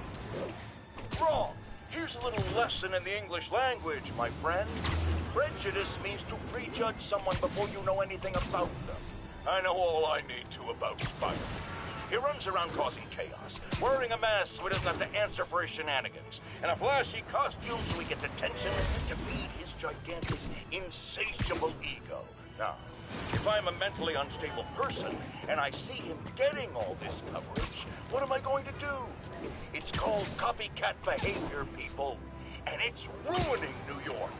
Wrong. Here's a little lesson in the English language, my friend. Prejudice means to prejudge someone before you know anything about them. I know all I need to about Spider-Man. He runs around causing chaos, wearing a mask so he doesn't have to answer for his shenanigans, and a flashy costume so he gets attention to feed his gigantic, insatiable ego. Now, if I'm a mentally unstable person, and I see him getting all this coverage, what am I going to do? It's called copycat behavior, people, and it's ruining New York.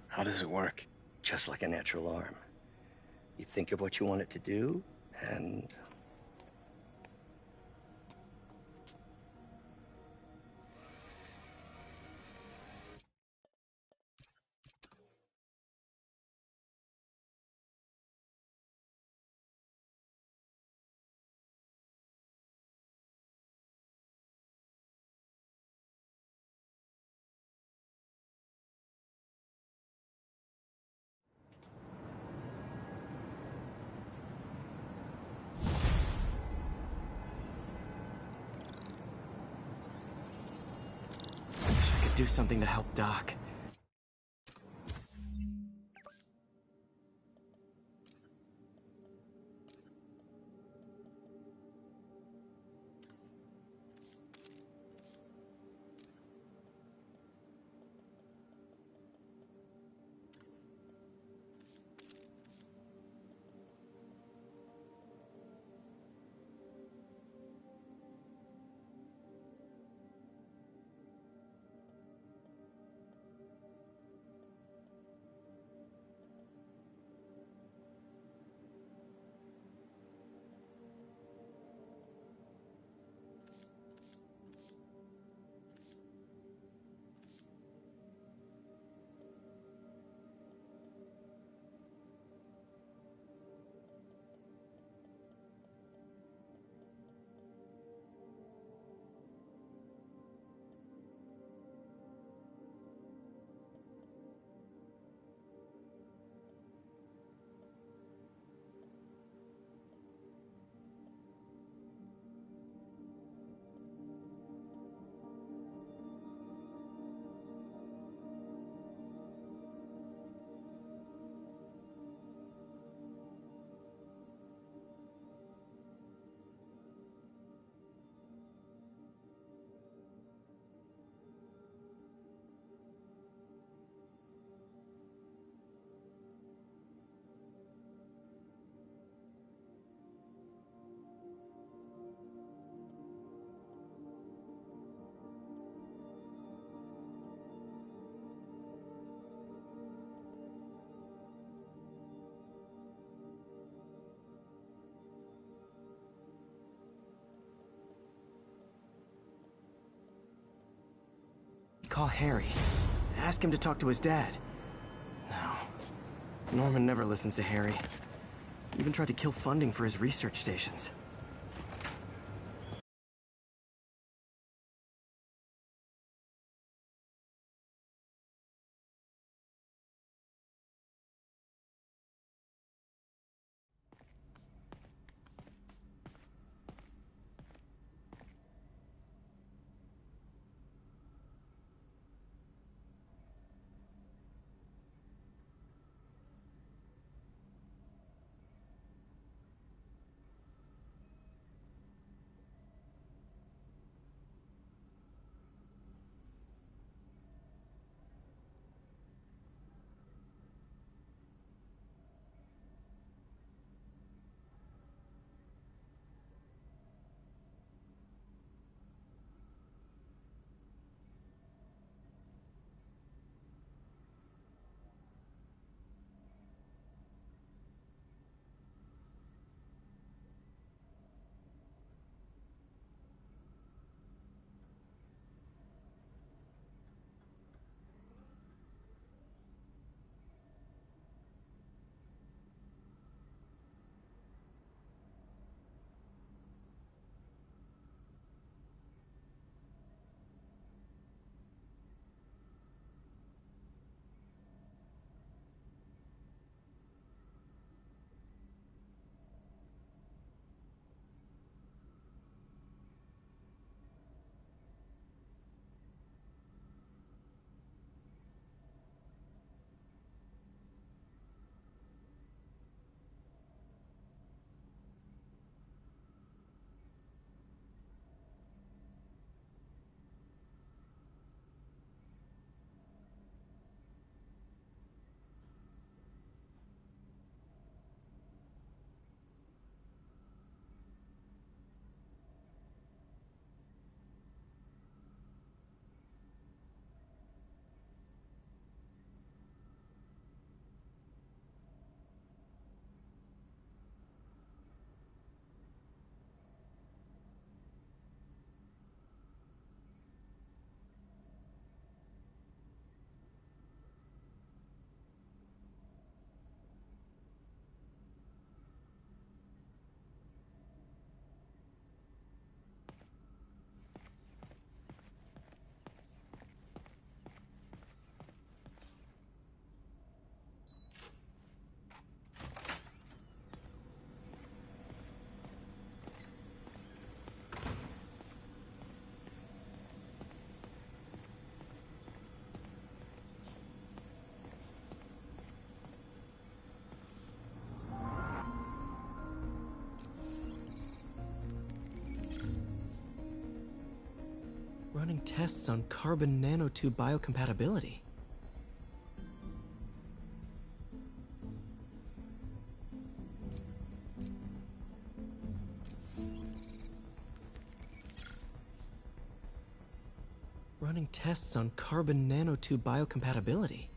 How does it work? Just like a natural arm. You think of what you want it to do, and do something to help Doc. Call Harry. Ask him to talk to his dad. No. Norman never listens to Harry. Even tried to kill funding for his research stations. Running tests on carbon nanotube biocompatibility. Running tests on carbon nanotube biocompatibility.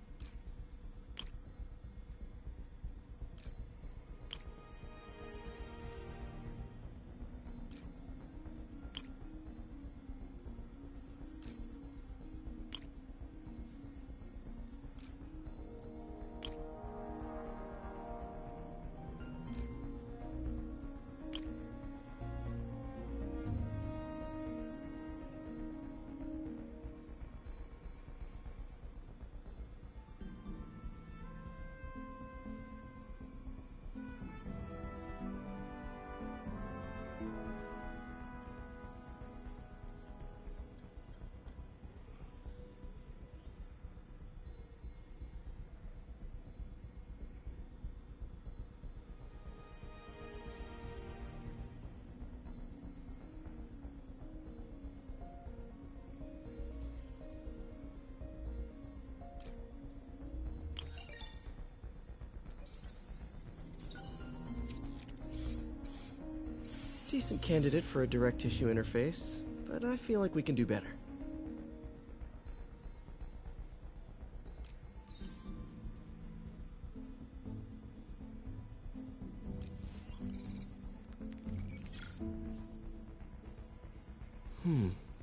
Decent candidate for a direct tissue interface, but I feel like we can do better.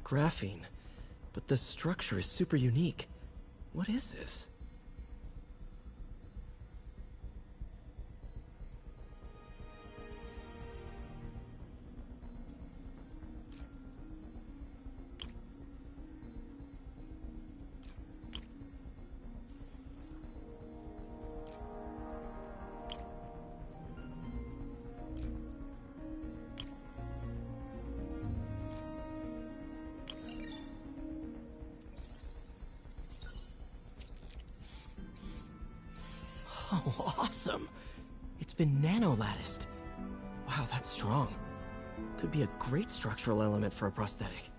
Graphene. But the structure is super unique. What is this? Oh, awesome! It's been nano-latticed. Wow, that's strong. Could be a great structural element for a prosthetic.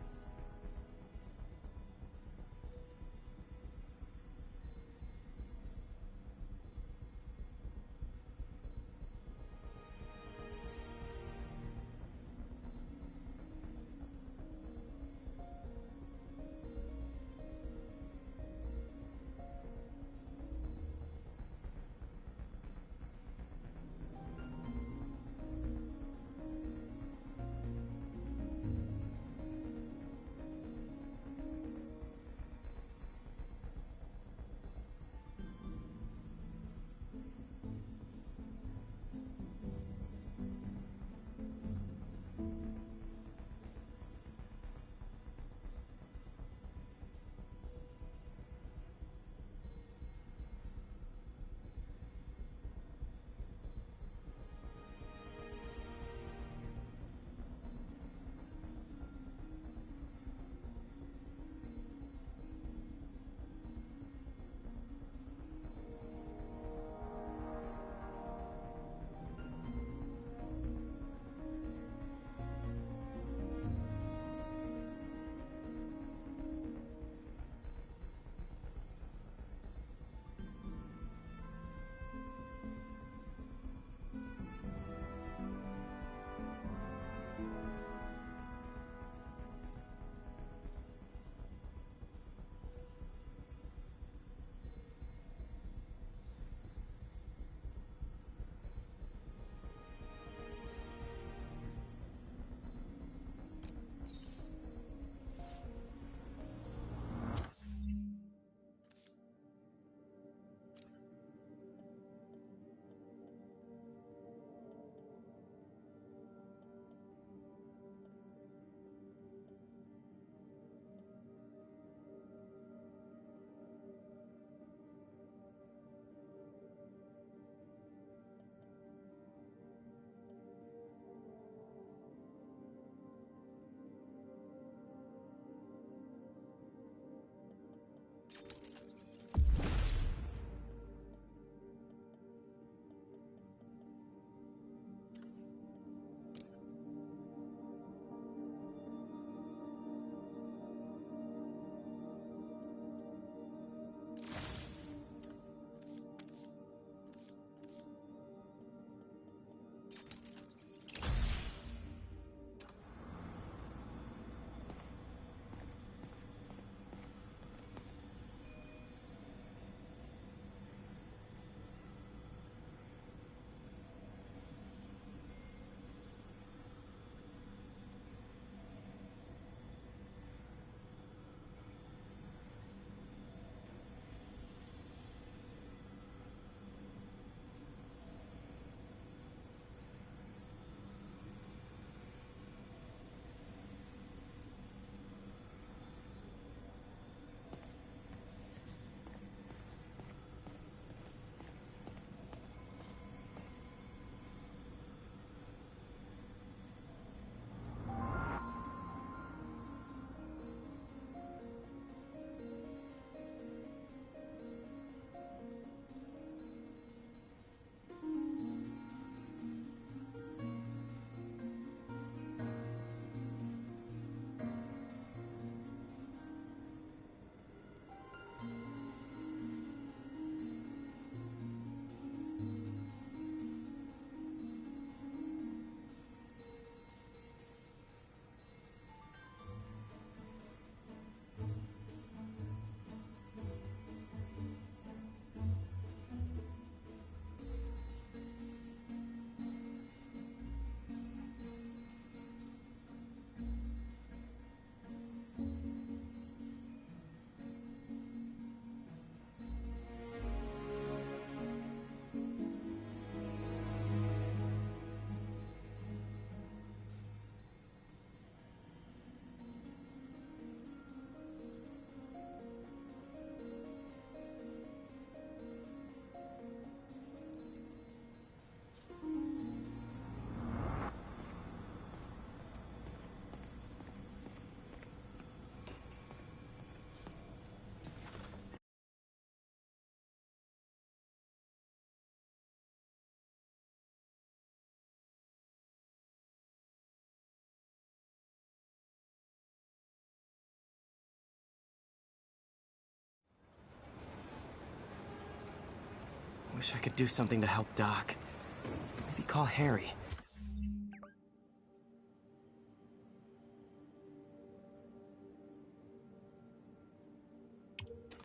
Wish I could do something to help Doc. Maybe call Harry.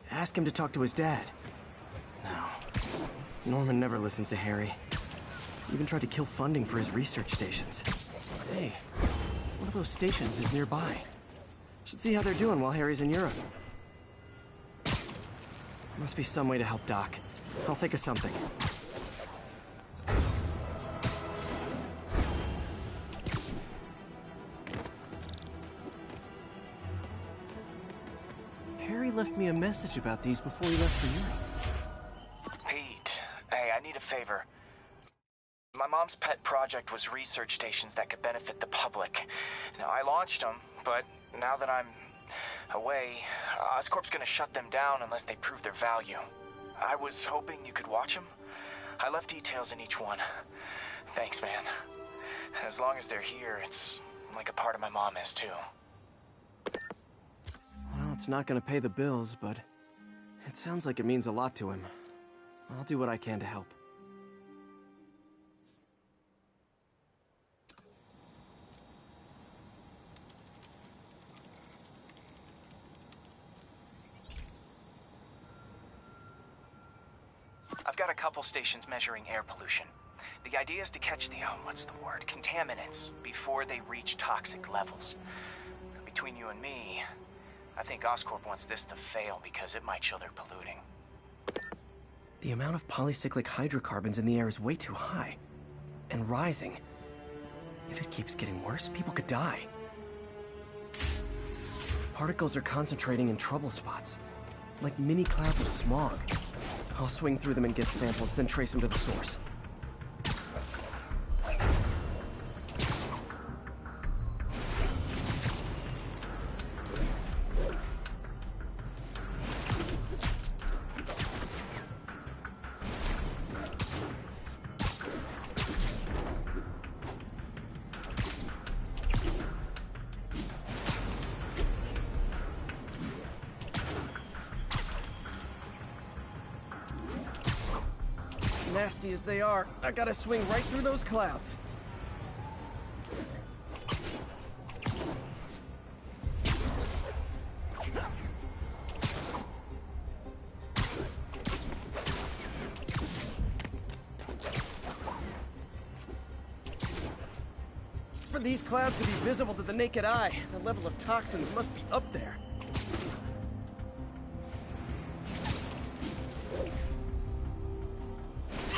Ask him to talk to his dad. No. Norman never listens to Harry. He even tried to kill funding for his research stations. Hey, one of those stations is nearby. Should see how they're doing while Harry's in Europe. Must be some way to help Doc. I'll think of something. Harry left me a message about these before he left for Europe. Pete, hey, I need a favor. My mom's pet project was research stations that could benefit the public. Now, I launched them, but now that I'm away, Oscorp's gonna shut them down unless they prove their value. I was hoping you could watch them. I left details in each one. Thanks, man. As long as they're here, it's like a part of my mom is, too. Well, it's not gonna pay the bills, but it sounds like it means a lot to him. I'll do what I can to help. I've got a couple stations measuring air pollution. The idea is to catch the, contaminants before they reach toxic levels. Between you and me, I think Oscorp wants this to fail because it might show they're polluting. The amount of polycyclic hydrocarbons in the air is way too high. And rising. If it keeps getting worse, people could die. Particles are concentrating in trouble spots, like mini clouds of smog. I'll swing through them and get samples, then trace them to the source. Nasty as they are, I gotta swing right through those clouds. For these clouds to be visible to the naked eye, the level of toxins must be up there.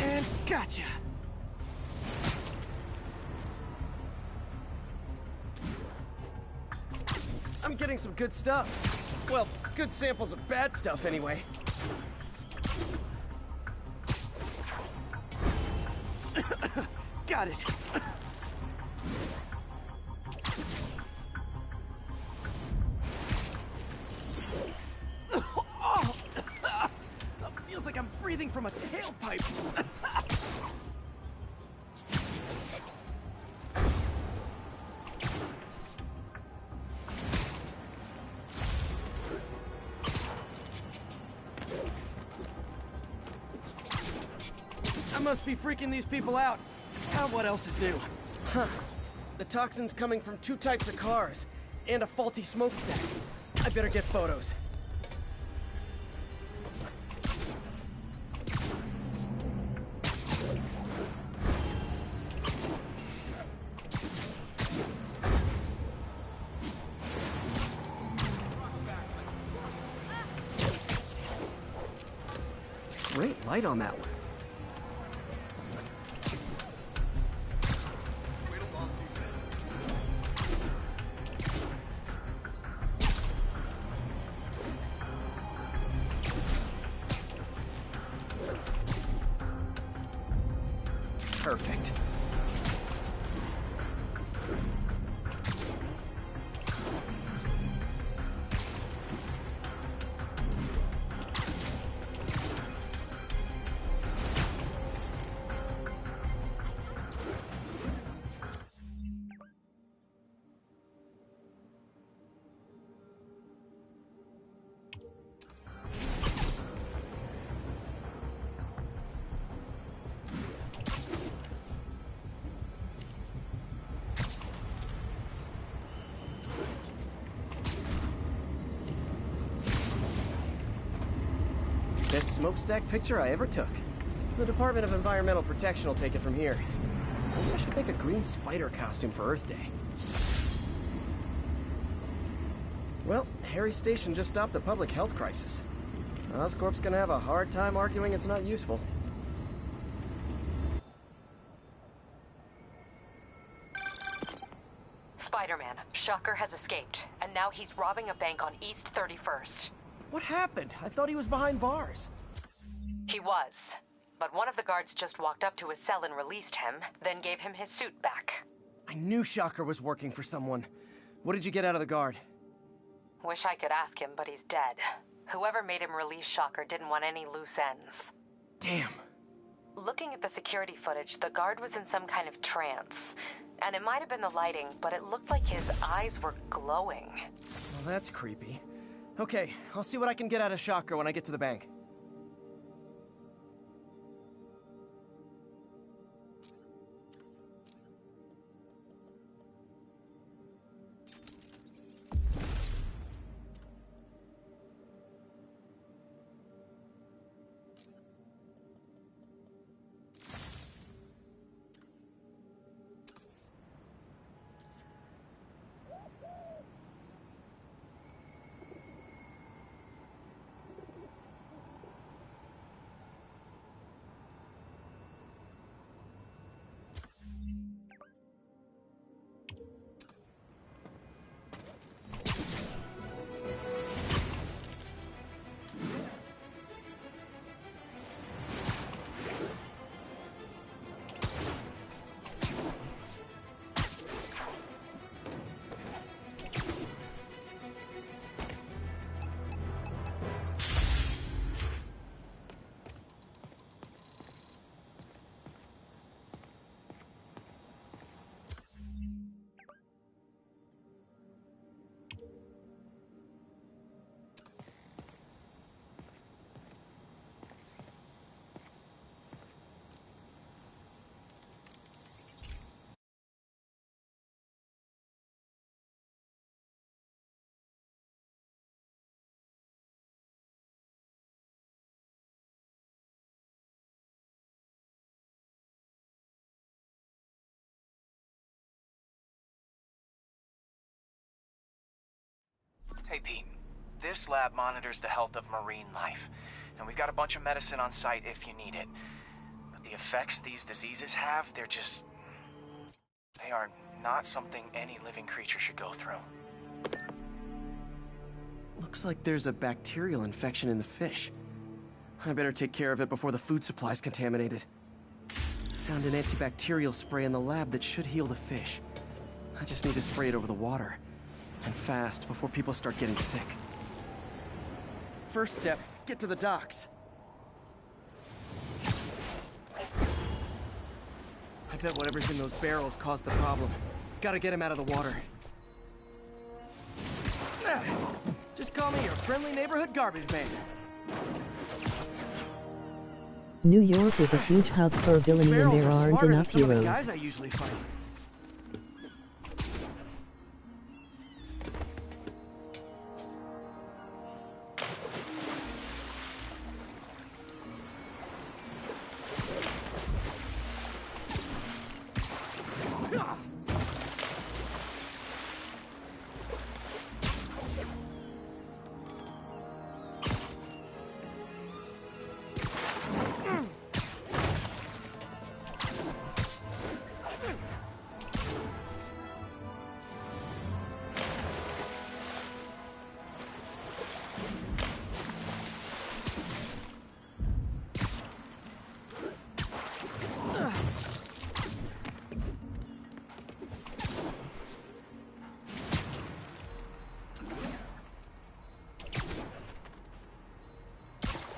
And gotcha! I'm getting some good stuff. Well, good samples of bad stuff anyway. Got it. Feels like I'm breathing from a tailpipe. I must be freaking these people out. What else is new? Huh. The toxin's coming from 2 types of cars, and a faulty smokestack. I better get photos. Great light on that one. Perfect. best smokestack picture I ever took. The Department of Environmental Protection will take it from here. Maybe I should make a green spider costume for Earth Day. Well, Harry's station just stopped a public health crisis. Oscorp's gonna have a hard time arguing it's not useful. Spider-Man, Shocker has escaped, and now he's robbing a bank on East 31st. What happened? I thought he was behind bars. He was, but one of the guards just walked up to his cell and released him, then gave him his suit back. I knew Shocker was working for someone. What did you get out of the guard? Wish I could ask him, but he's dead. Whoever made him release Shocker didn't want any loose ends. Damn. Looking at the security footage, the guard was in some kind of trance. And it might have been the lighting, but it looked like his eyes were glowing. Well, that's creepy. Okay, I'll see what I can get out of Shocker when I get to the bank. Hey, Pete. This lab monitors the health of marine life, and we've got a bunch of medicine on site if you need it. But the effects these diseases have, they are not something any living creature should go through. Looks like there's a bacterial infection in the fish. I better take care of it before the food supply's contaminated. Found an antibacterial spray in the lab that should heal the fish. I just need to spray it over the water. And fast, before people start getting sick. First step, get to the docks. I bet whatever's in those barrels caused the problem. Gotta get him out of the water. Just call me your friendly neighborhood garbage man. New York is a huge hub for villainy and there aren't enough Some of the heroes. guys I usually fight.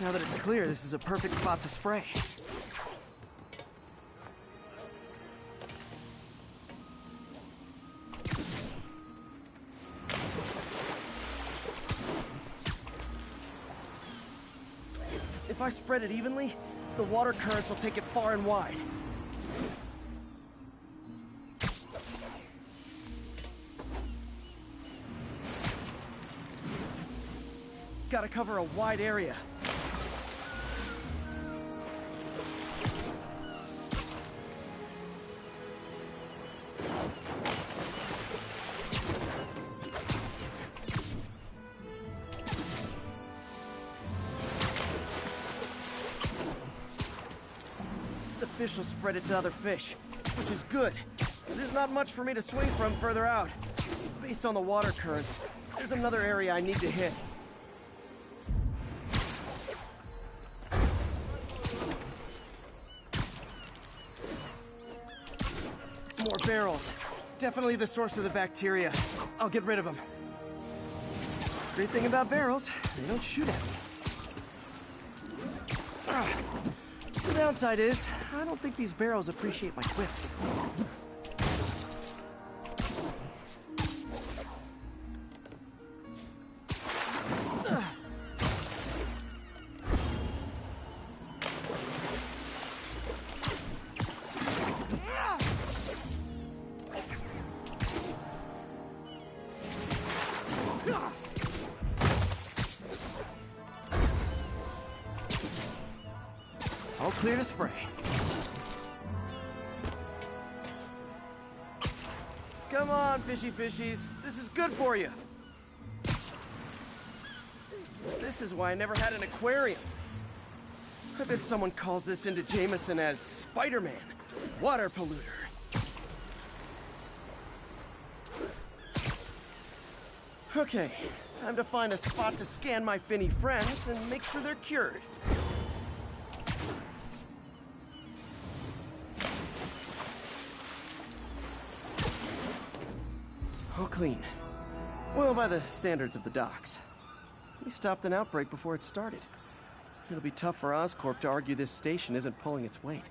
Now that it's clear, this is a perfect spot to spray. If I spread it evenly, the water currents will take it far and wide. Gotta cover a wide area. fish will spread it to other fish, which is good. There's not much for me to swing from further out. Based on the water currents, there's another area I need to hit. More barrels. Definitely the source of the bacteria. I'll get rid of them. Great thing about barrels, they don't shoot at me. The downside is, I don't think these barrels appreciate my quips. All clear to spray. Come on, fishy fishies. This is good for you. This is why I never had an aquarium. I bet someone calls this into Jameson as Spiderman, water polluter. Okay, time to find a spot to scan my finny friends and make sure they're cured. All clean. Well, by the standards of the docks. We stopped an outbreak before it started. It'll be tough for Oscorp to argue this station isn't pulling its weight.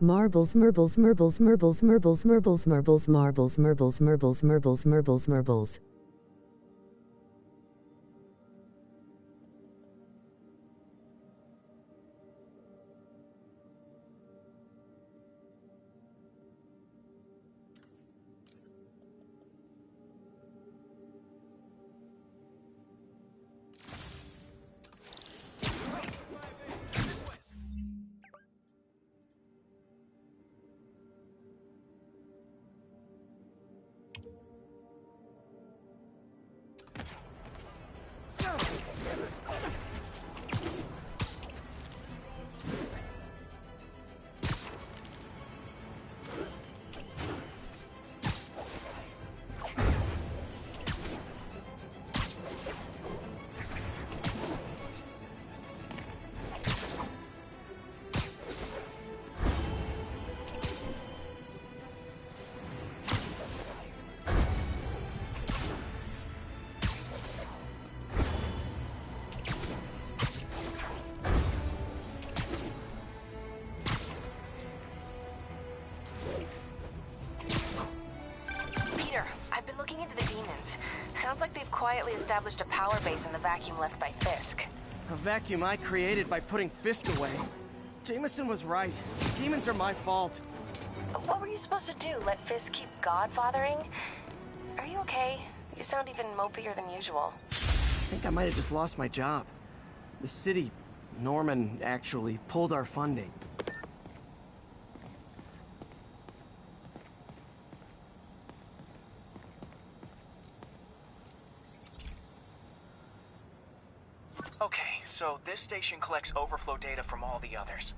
Marbles, marbles, marbles, marbles, marbles, marbles, marbles, marbles, marbles, marbles, marbles, marbles, marbles. Sounds like they've quietly established a power base in the vacuum left by Fisk. A vacuum I created by putting Fisk away. Jameson was right. Demons are my fault. But what were you supposed to do? Let Fisk keep godfathering? Are you okay? You sound even mopier than usual. I think I might have just lost my job. The city, Norman, actually, pulled our funding. Okay, so this station collects overflow data from all the others.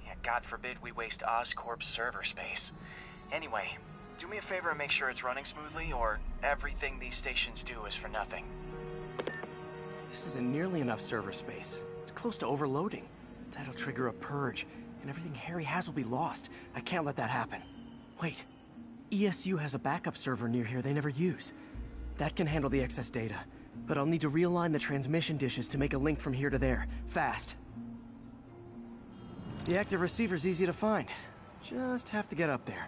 Yeah, God forbid we waste Oscorp's server space. Anyway, do me a favor and make sure it's running smoothly, or everything these stations do is for nothing. This isn't nearly enough server space. It's close to overloading. That'll trigger a purge, and everything Harry has will be lost. I can't let that happen. Wait. ESU has a backup server near here they never use. That can handle the excess data, but I'll need to realign the transmission dishes to make a link from here to there, fast. The active receiver's easy to find. Just have to get up there.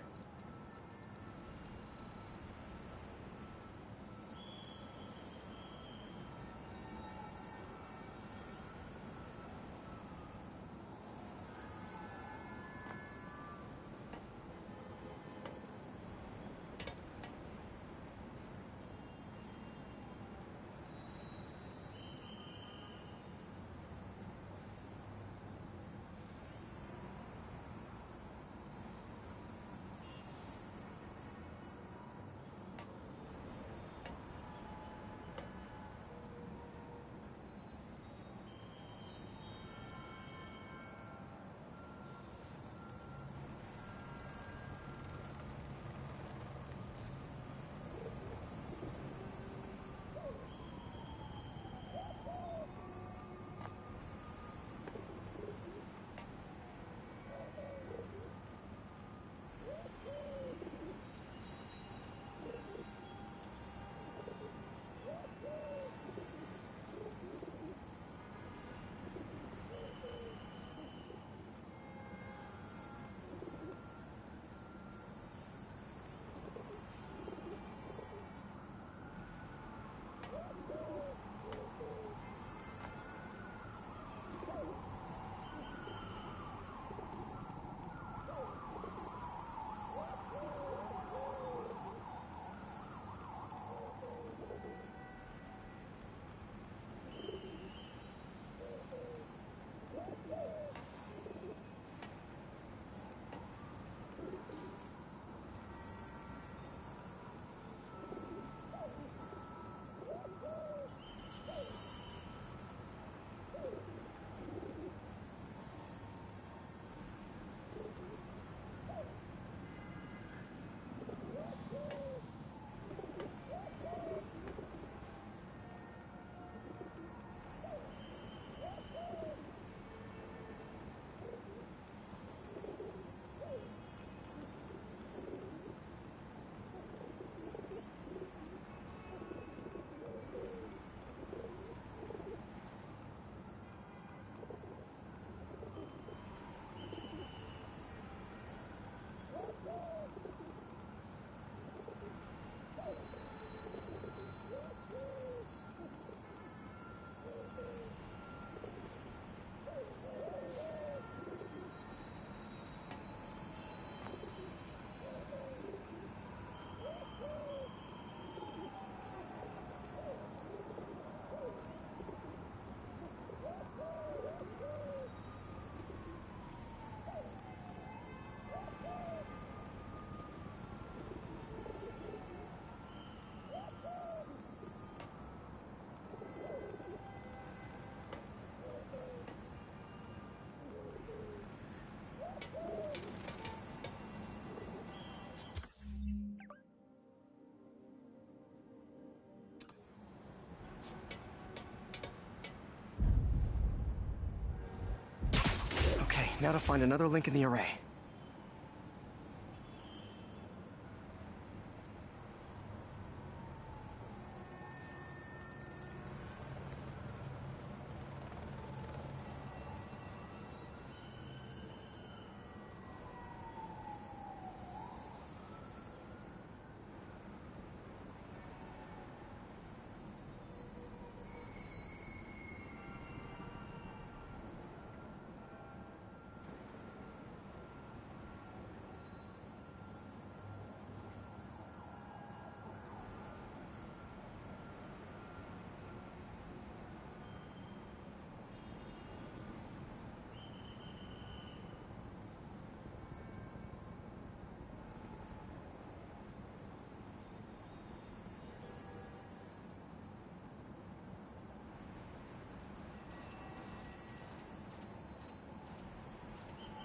Okay, now to find another link in the array.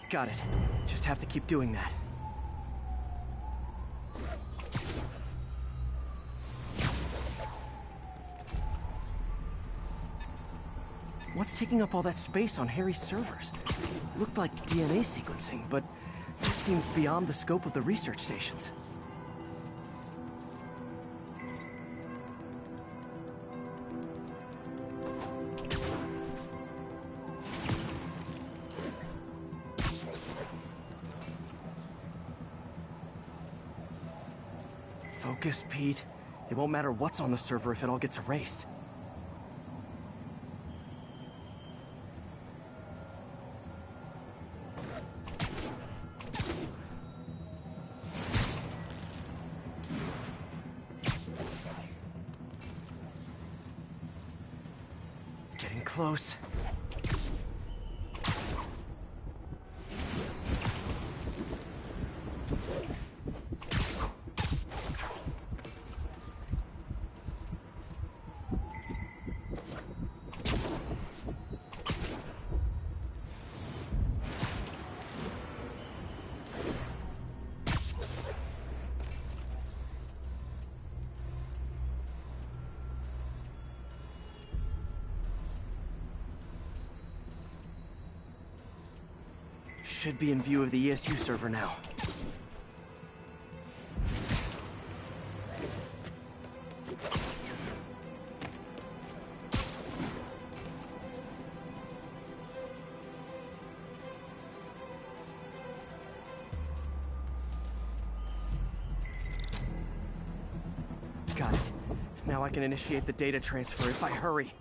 Got it. Just have to keep doing that. What's taking up all that space on Harry's servers? It looked like DNA sequencing, but that seems beyond the scope of the research stations. Focus, Pete. It won't matter what's on the server if it all gets erased. Getting close. Should be in view of the ESU server now. Got it. Now I can initiate the data transfer if I hurry.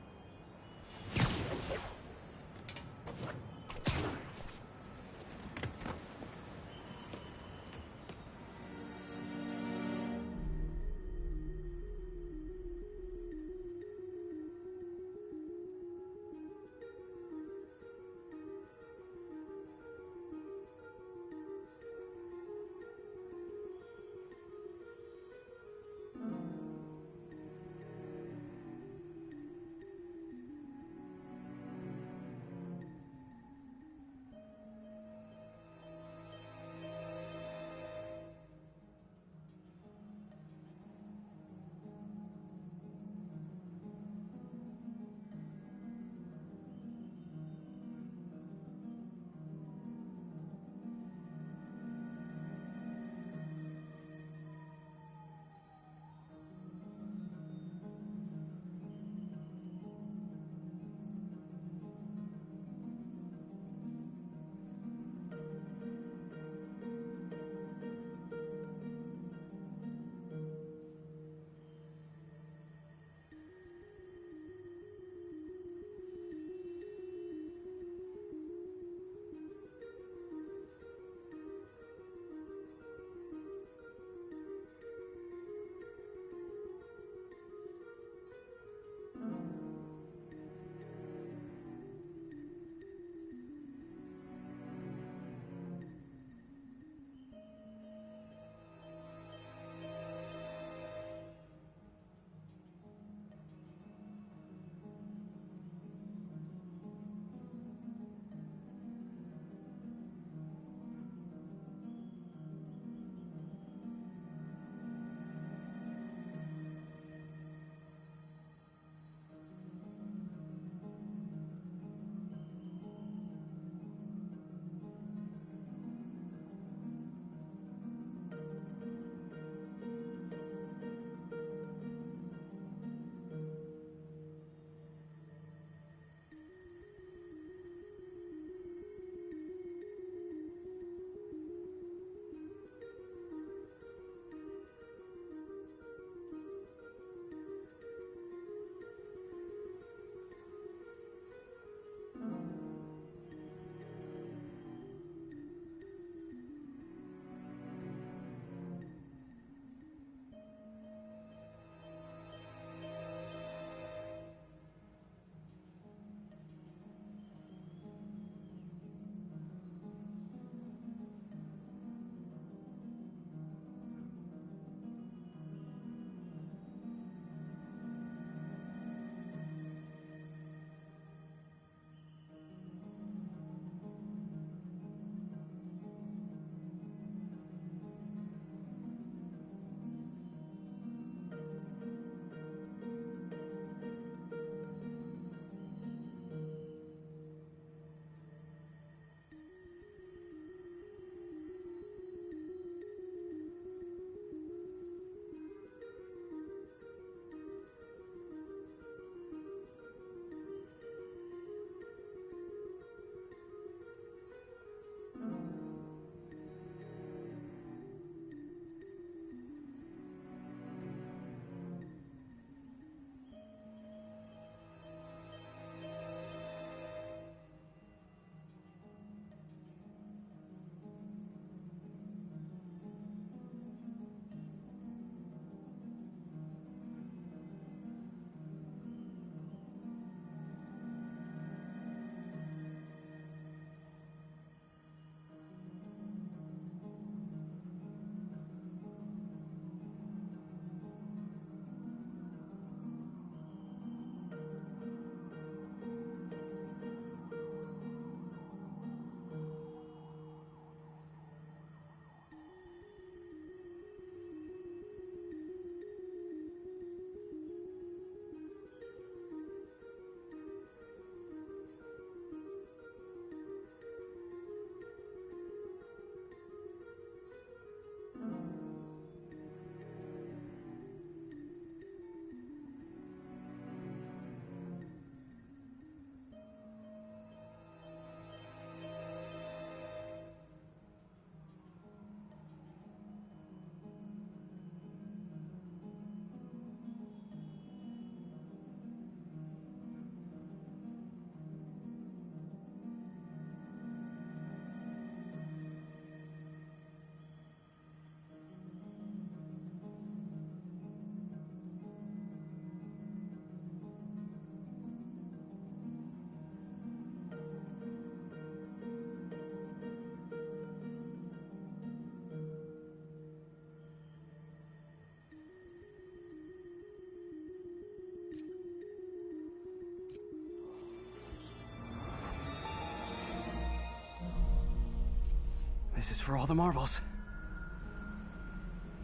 This is for all the marbles.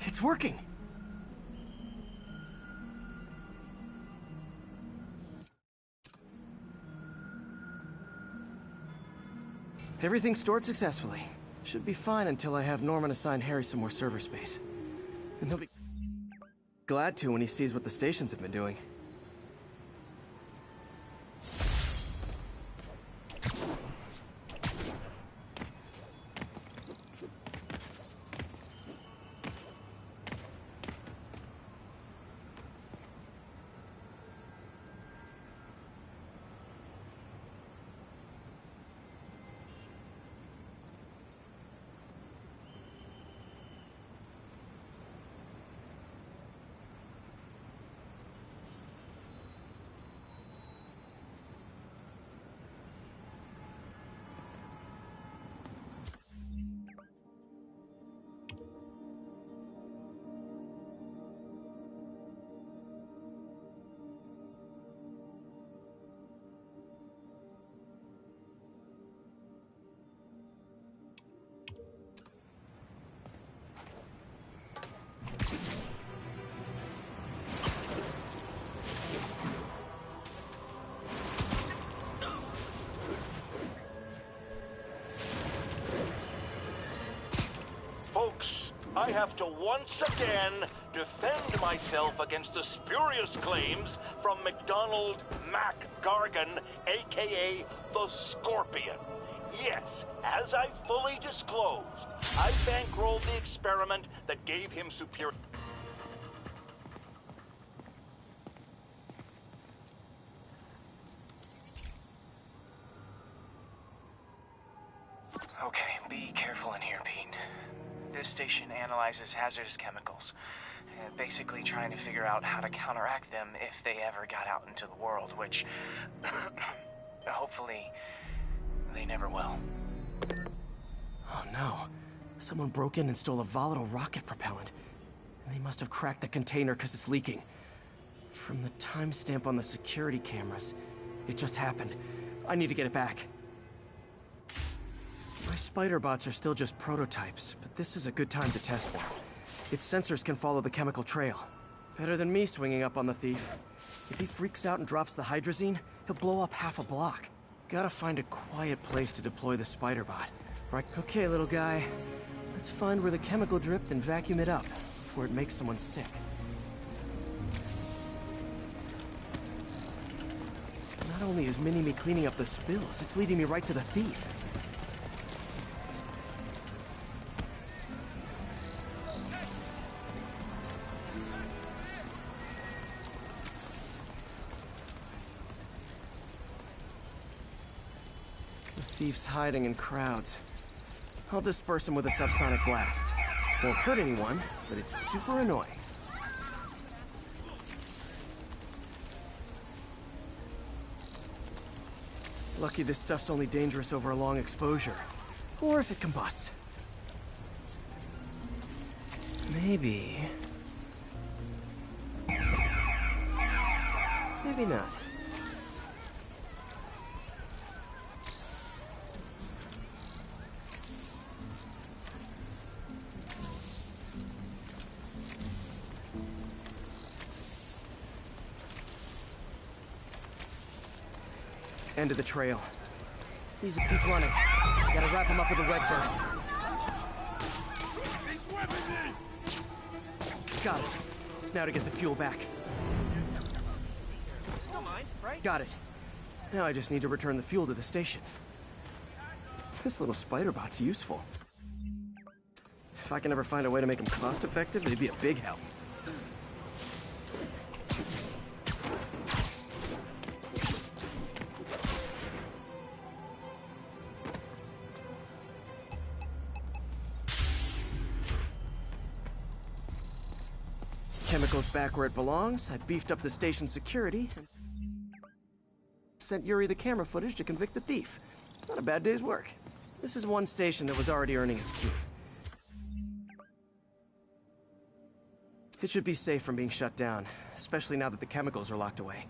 It's working! Everything's stored successfully. Should be fine until I have Norman assign Harry some more server space. And he'll be glad to when he sees what the stations have been doing. Folks, I have to once again defend myself against the spurious claims from McDonald Mac Gargan, aka the Scorpion. Yes, as I fully disclosed, I bankrolled the experiment that gave him superior... Okay, be careful in here, Pete. This station analyzes hazardous chemicals, basically trying to figure out how to counteract them if they ever got out into the world, which hopefully they never will. Oh no. Someone broke in and stole a volatile rocket propellant. And they must have cracked the container because it's leaking. From the timestamp on the security cameras, it just happened. I need to get it back. My spider bots are still just prototypes, but this is a good time to test one. Its sensors can follow the chemical trail. Better than me swinging up on the thief. If he freaks out and drops the hydrazine, he'll blow up half a block. Gotta find a quiet place to deploy the spider bot. Right, okay, little guy. Let's find where the chemical dripped and vacuum it up before it makes someone sick. Not only is Mini-Me cleaning up the spills, it's leading me right to the thief. Thief's hiding in crowds. I'll disperse him with a subsonic blast. Won't hurt anyone, but it's super annoying. Lucky this stuff's only dangerous over a long exposure. Or if it combusts. Maybe... maybe not. End of the trail. He's running. Gotta wrap him up with a red burst. Got it. Now to get the fuel back. You don't mind, right? Got it. Now I just need to return the fuel to the station. This little spider bot's useful. If I can ever find a way to make them cost-effective, they'd be a big help. Chemicals back where it belongs. I beefed up the station security and sent Yuri the camera footage to convict the thief. Not a bad day's work. This is one station that was already earning its keep. It should be safe from being shut down, especially now that the chemicals are locked away.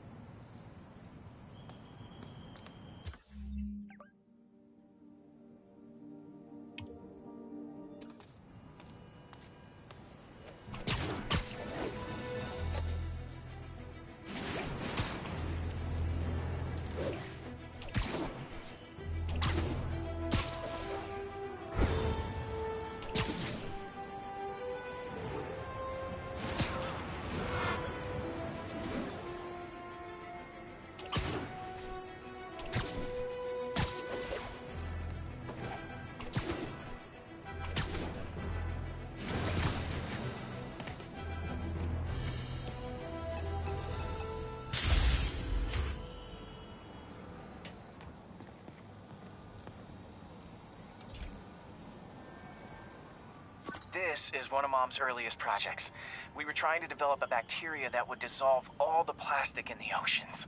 This is one of Mom's earliest projects. We were trying to develop a bacteria that would dissolve all the plastic in the oceans.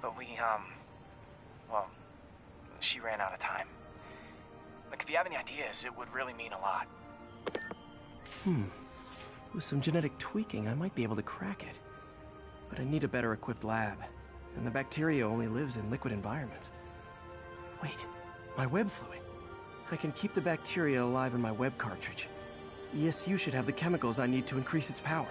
But well, she ran out of time. Like, if you have any ideas, it would really mean a lot. With some genetic tweaking, I might be able to crack it. But I need a better equipped lab. And the bacteria only lives in liquid environments. Wait, my web fluid. I can keep the bacteria alive in my web cartridge. ESU should have the chemicals I need to increase its power.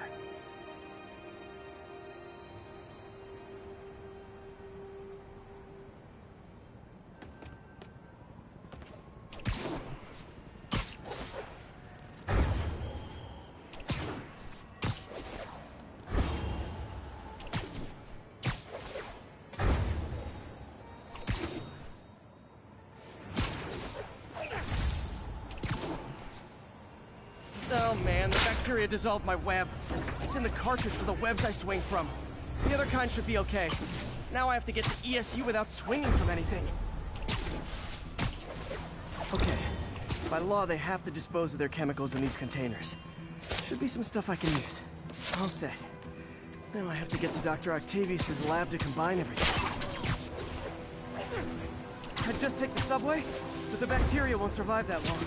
Oh man, the bacteria dissolved my web. It's in the cartridge for the webs I swing from. The other kind should be okay. Now I have to get to ESU without swinging from anything. Okay. By law, they have to dispose of their chemicals in these containers. Should be some stuff I can use. All set. Now I have to get to Dr. Octavius' lab to combine everything. I'd just take the subway, but the bacteria won't survive that long.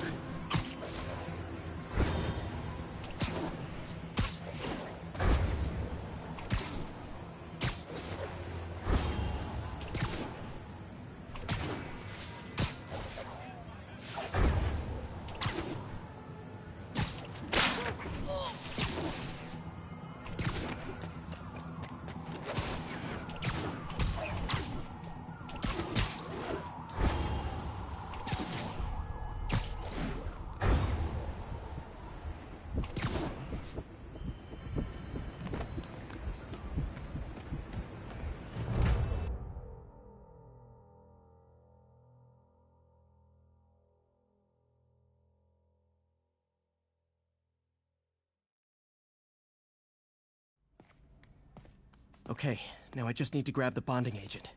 Okay, now I just need to grab the bonding agent.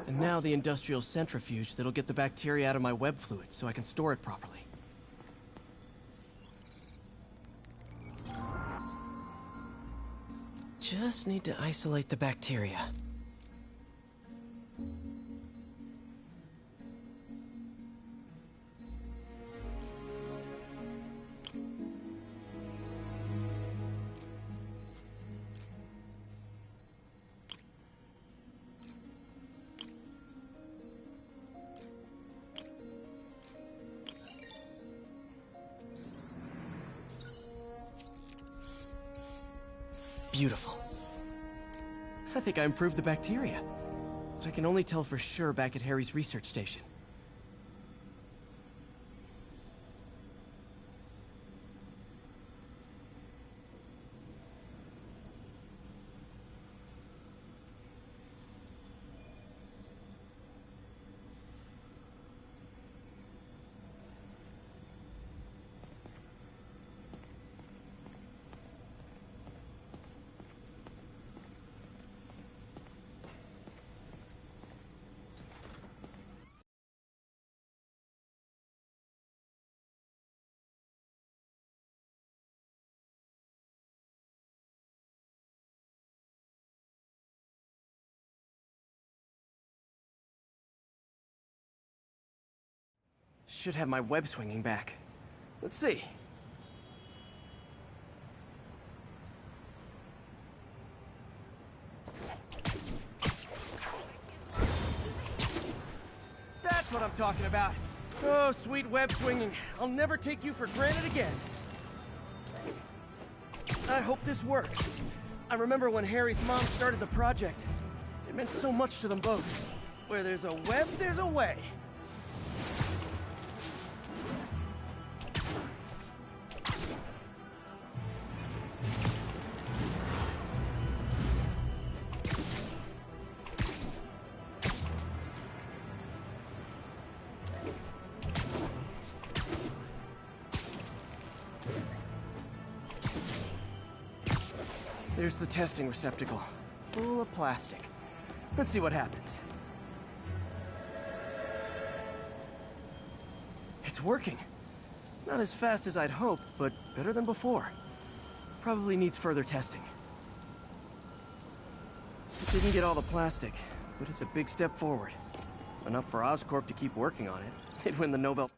And now the industrial centrifuge that'll get the bacteria out of my web fluid so I can store it properly. Just need to isolate the bacteria. Beautiful. I think I improved the bacteria. But I can only tell for sure back at Harry's research station. Should have my web swinging back. Let's see. That's what I'm talking about. Oh, sweet web swinging. I'll never take you for granted again. I hope this works. I remember when Harry's mom started the project. It meant so much to them both. Where there's a web, there's a way. There's the testing receptacle, full of plastic. Let's see what happens. It's working. Not as fast as I'd hoped, but better than before. Probably needs further testing. It didn't get all the plastic, but it's a big step forward. Enough for Oscorp to keep working on it. They'd win the Nobel...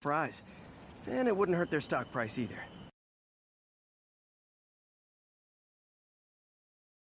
prize. And it wouldn't hurt their stock price either.